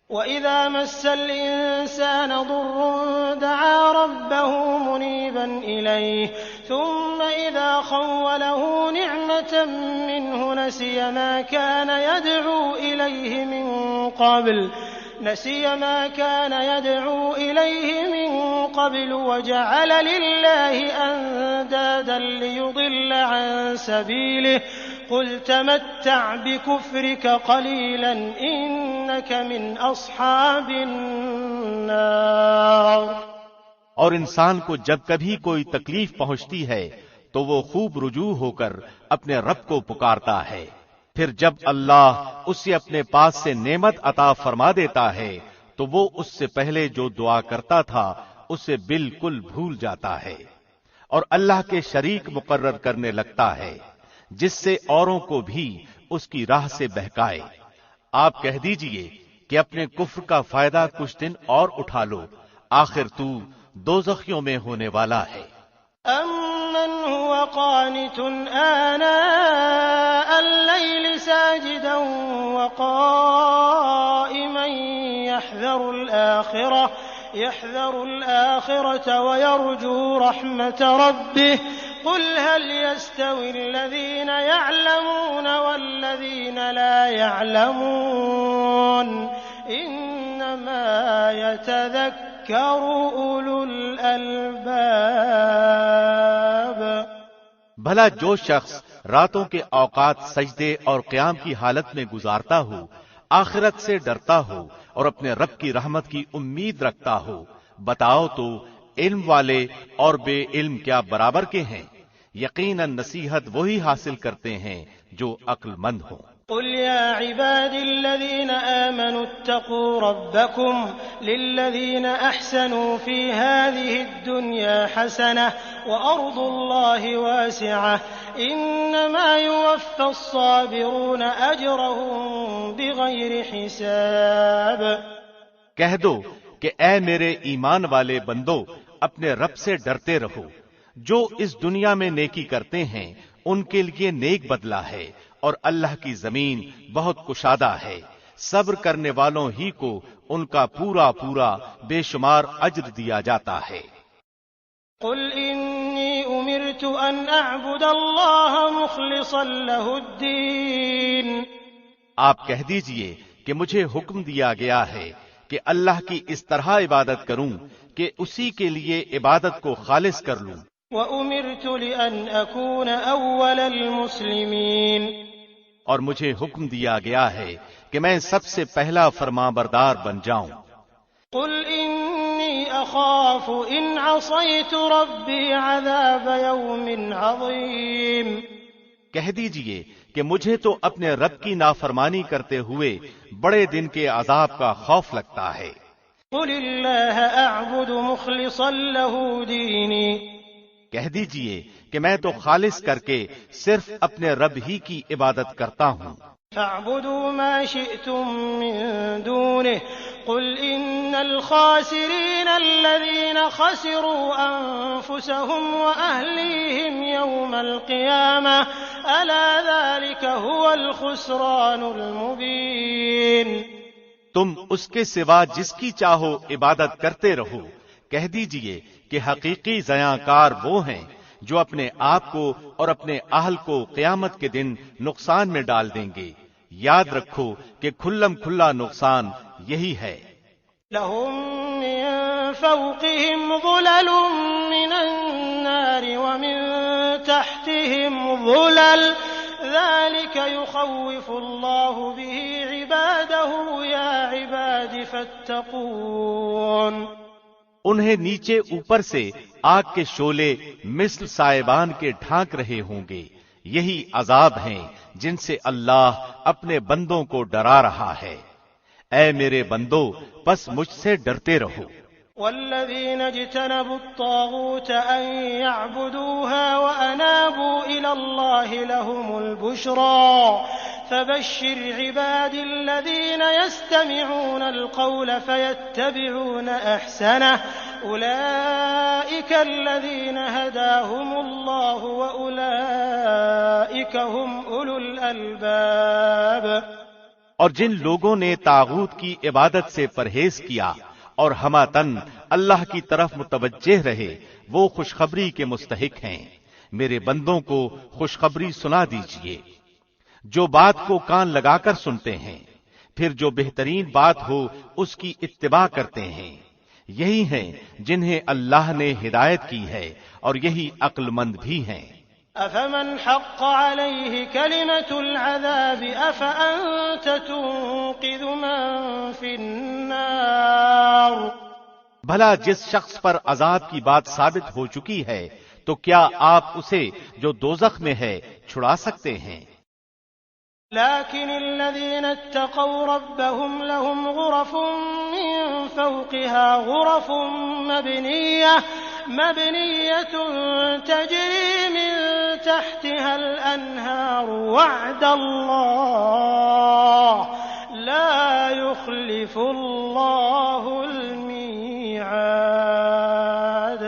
Speaker 1: وَإِذَا مَسَّ الْإِنسَانَ ضُرٌّ دَعَا رَبَّهُ مُنِيبًا إِلَيْهِ ثُمَّ إِذَا خَوَّلَهُ نِعْمَةً مِّنْهُ نَسِيَ مَا كَانَ يَدْعُو إِلَيْهِ مِن قَبْلُ وَجَعَلَ لِلَّهِ أَندَادًا لِّيُضِلَّ عَن سَبِيلِهِ قُلْ تَمَتَّعْ بِكُفْرِكَ قَلِيلًا إِنَّكَ مِنْ أَصْحَابِ النَّارِ۔
Speaker 2: اور انسان کو جب کبھی کوئی تکلیف پہنچتی ہے تو وہ خوب رجوع ہو کر اپنے رب کو پکارتا ہے، پھر جب اللہ اسے اپنے پاس سے نعمت عطا فرما دیتا ہے تو وہ اس سے پہلے جو دعا کرتا تھا اسے بالکل بھول جاتا ہے، اور اللہ کے شریک مقرر کرنے لگتا ہے جس سے اوروں کو بھی اس کی راہ سے بہکائے۔ آپ کہہ دیجئے کہ اپنے کفر کا فائدہ کچھ دن اور اٹھا لو، آخر تو دوزخیوں میں ہونے والا ہے۔
Speaker 1: أَمَّنْ هُوَ قَانِتٌ آنَاءَ اللَّيْلِ سَاجِدًا وَقَائِمًا يَحْذَرُ الْآخِرَةَ وَيَرْجُو رَحْمَةَ رَبِّهِ قُلْ هَلْ يَسْتَوِي الَّذِينَ يَعْلَمُونَ وَالَّذِينَ لَا يَعْلَمُونَ إِنَّمَا إنما يتذكر أولو الألباب۔
Speaker 2: بھلا جو شخص راتوں کے اوقات سجدے اور قیام کی حالت میں گزارتا ہو، آخرت سے ڈرتا ہو اور اپنے رب کی رحمت کی امید رکھتا ہو، بتاؤ تو علم والے اور بے علم کیا برابر کے ہیں؟ یقیناً نصیحت وہی حاصل کرتے ہیں جو عقل مند ہوں۔
Speaker 1: قل يا عبادي الذين آمنوا اتقوا ربكم للذين أحسنوا في هذه الدنيا حسنة وأرض الله واسعة إنما يوفى الصابرون أجرهم بغير حساب۔
Speaker 2: کہہ دو کہ اے میرے ایمان والے بندو، اپنے رب سے ڈرتے رہو، جو اس دنیا میں نیکی کرتے ہیں ان کے لیے نیک بدلہ ہے، اور اللہ کی زمین بہت کشادہ ہے، صبر کرنے والوں ہی کو ان کا پورا پورا بے شمار اجر دیا جاتا ہے۔
Speaker 1: قل انی امرت ان اعبد اللہ مخلصا له الدین۔
Speaker 2: آپ کہہ دیجئے کہ مجھے حکم دیا گیا ہے کہ اللہ کی اس طرح عبادت کروں کہ اسی کے لیے عبادت کو خالص کر لوں۔
Speaker 1: وَأُمِرْتُ لِأَنْ أَكُونَ أَوَّلَ الْمُسْلِمِينَ،
Speaker 2: اور مجھے حکم دیا گیا ہے کہ میں سب سے پہلا فرمانبردار بن جاؤں۔
Speaker 1: قُلْ إِنِّي أَخَافُ إِنْ عَصَيْتُ رَبِّي عَذَابَ يَوْمٍ عَظِيمٍ۔
Speaker 2: کہہ دیجئے کہ مجھے تو اپنے رب کی نافرمانی کرتے ہوئے بڑے دن کے عذاب کا خوف لگتا ہے۔
Speaker 1: قُلِ اللَّهَ أَعْبُدُ مُخْلِصًا لَهُ دِينِي،
Speaker 2: کہہ دیجئے کہ میں تو خالص کر کے صرف اپنے رب ہی کی عبادت کرتا ہوں۔
Speaker 1: فَاعْبُدُوا مَا شِئْتُم مِّن دُونِهِ قُلْ إِنَّ الْخَاسِرِينَ الَّذِينَ خَسِرُوا أَنفُسَهُمْ وَأَهْلِيهِمْ يَوْمَ الْقِيَامَةِ أَلَا ذَلِكَ هُوَ الْخُسْرَانُ الْمُبِينُ۔
Speaker 2: تم اس کے سوا جس کی چاہو عبادت کرتے رہو، کہہ دیجئے کہ حقیقی زیاں کار وہ ہیں جو اپنے آپ کو اور اپنے اہل کو قیامت کے دن نقصان میں ڈال دیں گے۔ یاد رکھو کہ کھلم کھلا نقصان یہی ہے۔
Speaker 1: لَهُم مِّن فَوْقِهِمْ ظُلَلٌ مِّنَ النَّارِ وَمِن تَحْتِهِمْ ظُلَلٌ ذَلِكَ يُخَوِّفُ اللَّهُ بِهِ عِبَادَهُ يَا عِبَادِ فَاتَّقُونِ۔
Speaker 2: انہیں نیچے اوپر سے آگ کے شعلے مثل سائبان کے ڈھانک رہے ہوں گے، یہی عذاب ہیں جن سے اللہ اپنے بندوں کو ڈرا رہا ہے۔ اے میرے بندو، بس مجھ سے ڈرتے رہو۔
Speaker 1: والذین اجتنبوا الطاغوت ان يعبدوها وانابوا الى الله لهم البشرى فبشر عبادي الذين يستمعون القول فيتبعون احسنه اولئك الذين هداهم الله واولئك هم اولو الالباب۔
Speaker 2: اور جن لوگوں نے طاغوت کی عبادت سے پرہیز کیا اور ہماتن اللہ کی طرف متوجہ رہے، وہ خوشخبری کے مستحق ہیں۔ میرے بندوں کو خوشخبری سنا دیجئے، جو بات کو کان لگا کر سنتے ہیں، پھر جو بہترین بات ہو اس کی اتباع کرتے ہیں، یہی ہیں جنہیں اللہ نے ہدایت کی ہے اور یہی عقل مند بھی ہیں۔
Speaker 1: أفمن حق عليه كلمة العذاب أفأنت تنقذ من في النار۔
Speaker 2: بھلا جس شخص پر عذاب کی بات ثابت ہو چکی ہے تو کیا آپ اسے جو دوزخ میں ہے چھڑا سکتے ہیں؟
Speaker 1: لكن الذين اتقوا ربهم لهم غرف من فوقها غرف مبنية تجري من تحتها الأنهار وعد الله لا يخلف الله الميعاد۔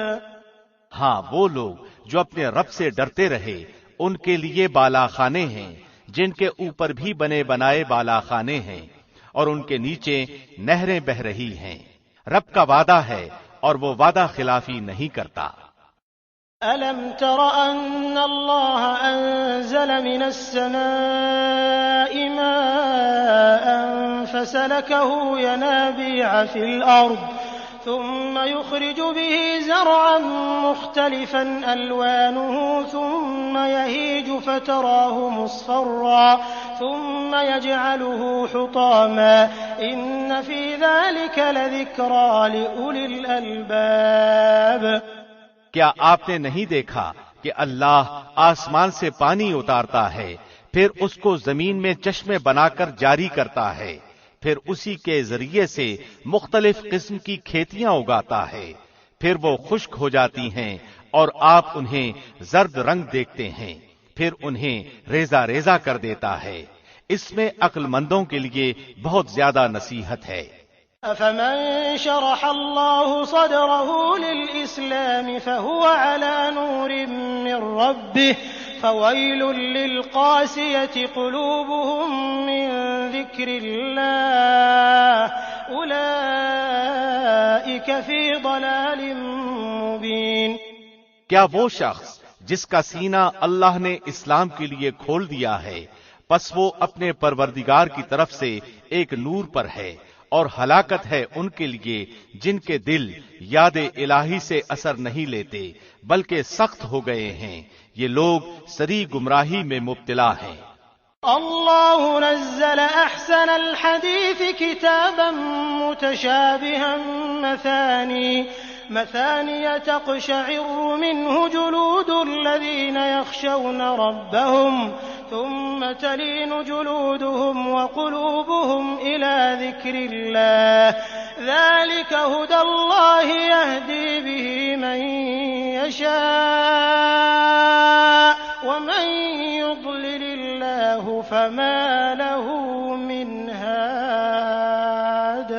Speaker 2: ہاں، وہ لوگ جو اپنے رب سے ڈرتے رہے ان کے لیے بالا خانے ہیں، جن کے اوپر بھی بنے بنائے بالا خانے ہیں اور ان کے نیچے نہریں بہ رہی ہیں۔ رب کا وعدہ ہے اور وہ وعدہ خلافی نہیں کرتا۔
Speaker 1: أَلَمْ تَرَ أَنَّ اللَّهَ أَنزَلَ مِنَ السَّمَاءِ مَاءً فسلكه ينابيع في الأرض ثم يخرج به زرعا مختلفا ألوانه ثم يهيج فتراه مصفرا ثم يجعله حطاما إن في ذلك لذكرى لأولي الألباب۔
Speaker 2: کیا آپ نے نہیں دیکھا کہ اللہ آسمان سے پانی اتارتا ہے، پھر اس کو زمین میں چشمے بنا کر جاری کرتا ہے، پھر اسی کے ذریعے سے مختلف قسم کی کھیتیاں اگاتا ہے، پھر وہ خشک ہو جاتی ہیں اور آپ انہیں زرد رنگ دیکھتے ہیں، پھر انہیں ریزہ ریزہ کر دیتا ہے۔ اس میں عقل مندوں کے لیے بہت زیادہ نصیحت ہے۔
Speaker 1: أفمن شرح الله صدره للإسلام فهو على نور من ربه فويل للقاسية قلوبهم من ذكر الله أولئك في ضلال مبين۔
Speaker 2: کیا وہ شخص جس کا سینہ اللہ نے اسلام کے لیے کھول دیا ہے، پس وہ اپنے پروردگار کی طرف سے ایک نور پر ہے، اور ہلاکت ہے ان کے لیے جن کے دل یاد الہی سے اثر نہیں لیتے بلکہ سخت ہو گئے ہیں، یہ لوگ سری گمراہی میں مبتلا ہیں۔
Speaker 1: اللہ نزل احسن الحدیث کتابا متشابها مثانیہ تقشعر منه جلود الذین یخشون ربهم ثم تلين جلودهم وقلوبهم إلى ذكر الله ذلك هدى الله يهدي به من يشاء ومن يضلل الله فما له من هاد۔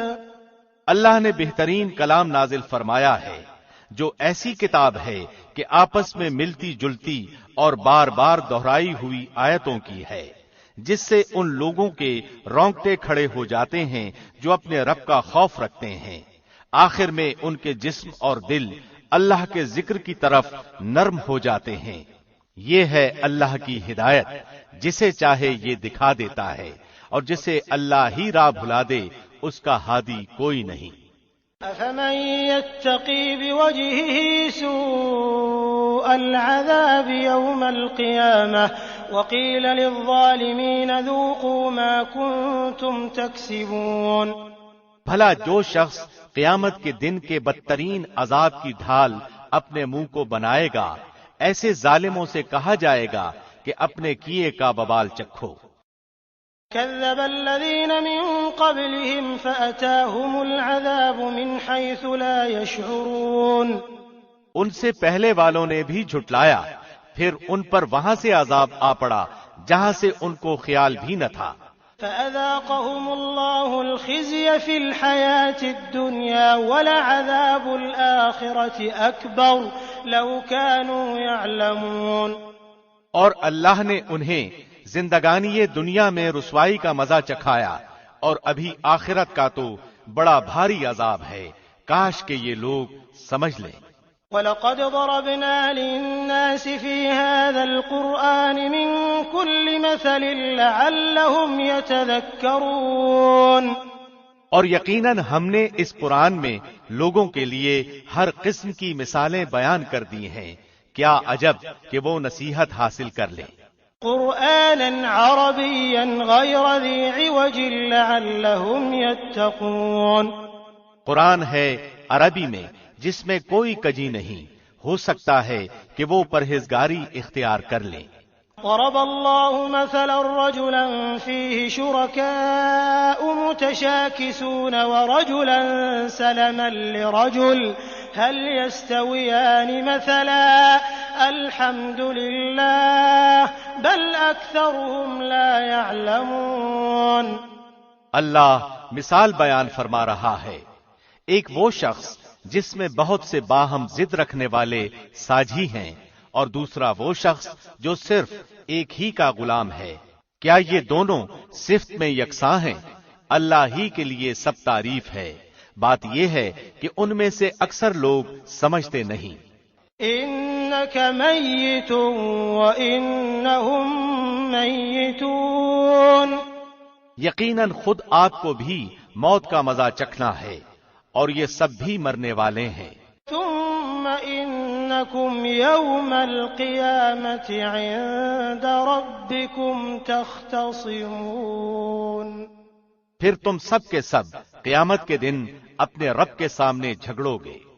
Speaker 2: اللہ نے بہترین کلام نازل فرمایا ہے جو ایسی کتاب ہے کہ آپس میں ملتی جلتی اور بار بار دہرائی ہوئی آیتوں کی ہے، جس سے ان لوگوں کے رونگٹے کھڑے ہو جاتے ہیں جو اپنے رب کا خوف رکھتے ہیں، آخر میں ان کے جسم اور دل اللہ کے ذکر کی طرف نرم ہو جاتے ہیں۔ یہ ہے اللہ کی ہدایت، جسے چاہے یہ دکھا دیتا ہے، اور جسے اللہ ہی راہ بھلا دے اس کا ہادی کوئی نہیں۔
Speaker 1: أفمن يتقي بوجهه سوء العذاب يوم القيامة وقيل للظالمين ذوقوا ما كنتم تكسبون۔
Speaker 2: بھلا جو شخص قیامت کے دن کے بدترین عذاب کی ڈھال اپنے منہ کو بنائے گا، ایسے ظالموں سے کہا جائے گا کہ اپنے کیے کا وبال چکھو۔
Speaker 1: كذب الذين من قبلهم فأتاهم العذاب من حيث لا يشعرون۔
Speaker 2: ان سے پہلے والوں نے بھی جھٹلایا، پھر ان پر وہاں سے عذاب آ پڑا جہاں سے ان کو خیال بھی نہ تھا۔
Speaker 1: فأذاقهم الله الخزي في الحياة الدنيا ولعذاب الآخرة أكبر لو كانوا يعلمون۔
Speaker 2: اور اللہ نے انہیں زندگانی دنیا میں رسوائی کا مزہ چکھایا، اور ابھی آخرت کا تو بڑا بھاری عذاب ہے، کاش کہ یہ لوگ سمجھ لیں۔
Speaker 1: وَلَقَدْ ضَرَبْنَا لِلنَّاسِ فِي هَذَا الْقُرْآنِ مِنْ كُلِّ مَثَلٍ لَعَلَّهُمْ يَتَذَكَّرُونَ۔
Speaker 2: اور یقیناً ہم نے اس قرآن میں لوگوں کے لیے ہر قسم کی مثالیں بیان کر دی ہیں، کیا عجب کہ وہ نصیحت حاصل کر لیں۔
Speaker 1: قرآنا عربيا غير ذي عوج لعلهم يتقون۔
Speaker 2: قرآن ہے عربی میں جس میں کوئی کجی نہیں، ہو سکتا ہے کہ وہ پرہیزگاری اختیار کر لیں۔
Speaker 1: ضرب الله مثلا رجلا فيه شركاء متشاكسون ورجلا سلما لرجل هل يستويان مثلا الحمد لله بل أكثرهم لا يعلمون۔
Speaker 2: اللہ مثال بیان فرما رہا ہے، ایک وہ شخص جس میں بہت سے باہم ضد رکھنے والے ساجھی ہیں، اور دوسرا وہ شخص جو صرف ایک ہی کا غلام ہے، کیا یہ دونوں صفت میں یکساں ہیں؟ اللہ ہی کے لیے سب تعریف ہے، بات یہ ہے کہ ان میں سے اکثر لوگ سمجھتے نہیں۔
Speaker 1: إنك ميت وإنهم ميتون
Speaker 2: یقیناً خود آپ کو بھی موت کا مزہ چکھنا ہے اور یہ سب بھی مرنے والے ہیں.
Speaker 1: ثم انکم یوم القیامت عند ربکم تختصمون.
Speaker 2: پھر تم سب کے سب قیامت کے دن اپنے رب کے سامنے جھگڑو گے.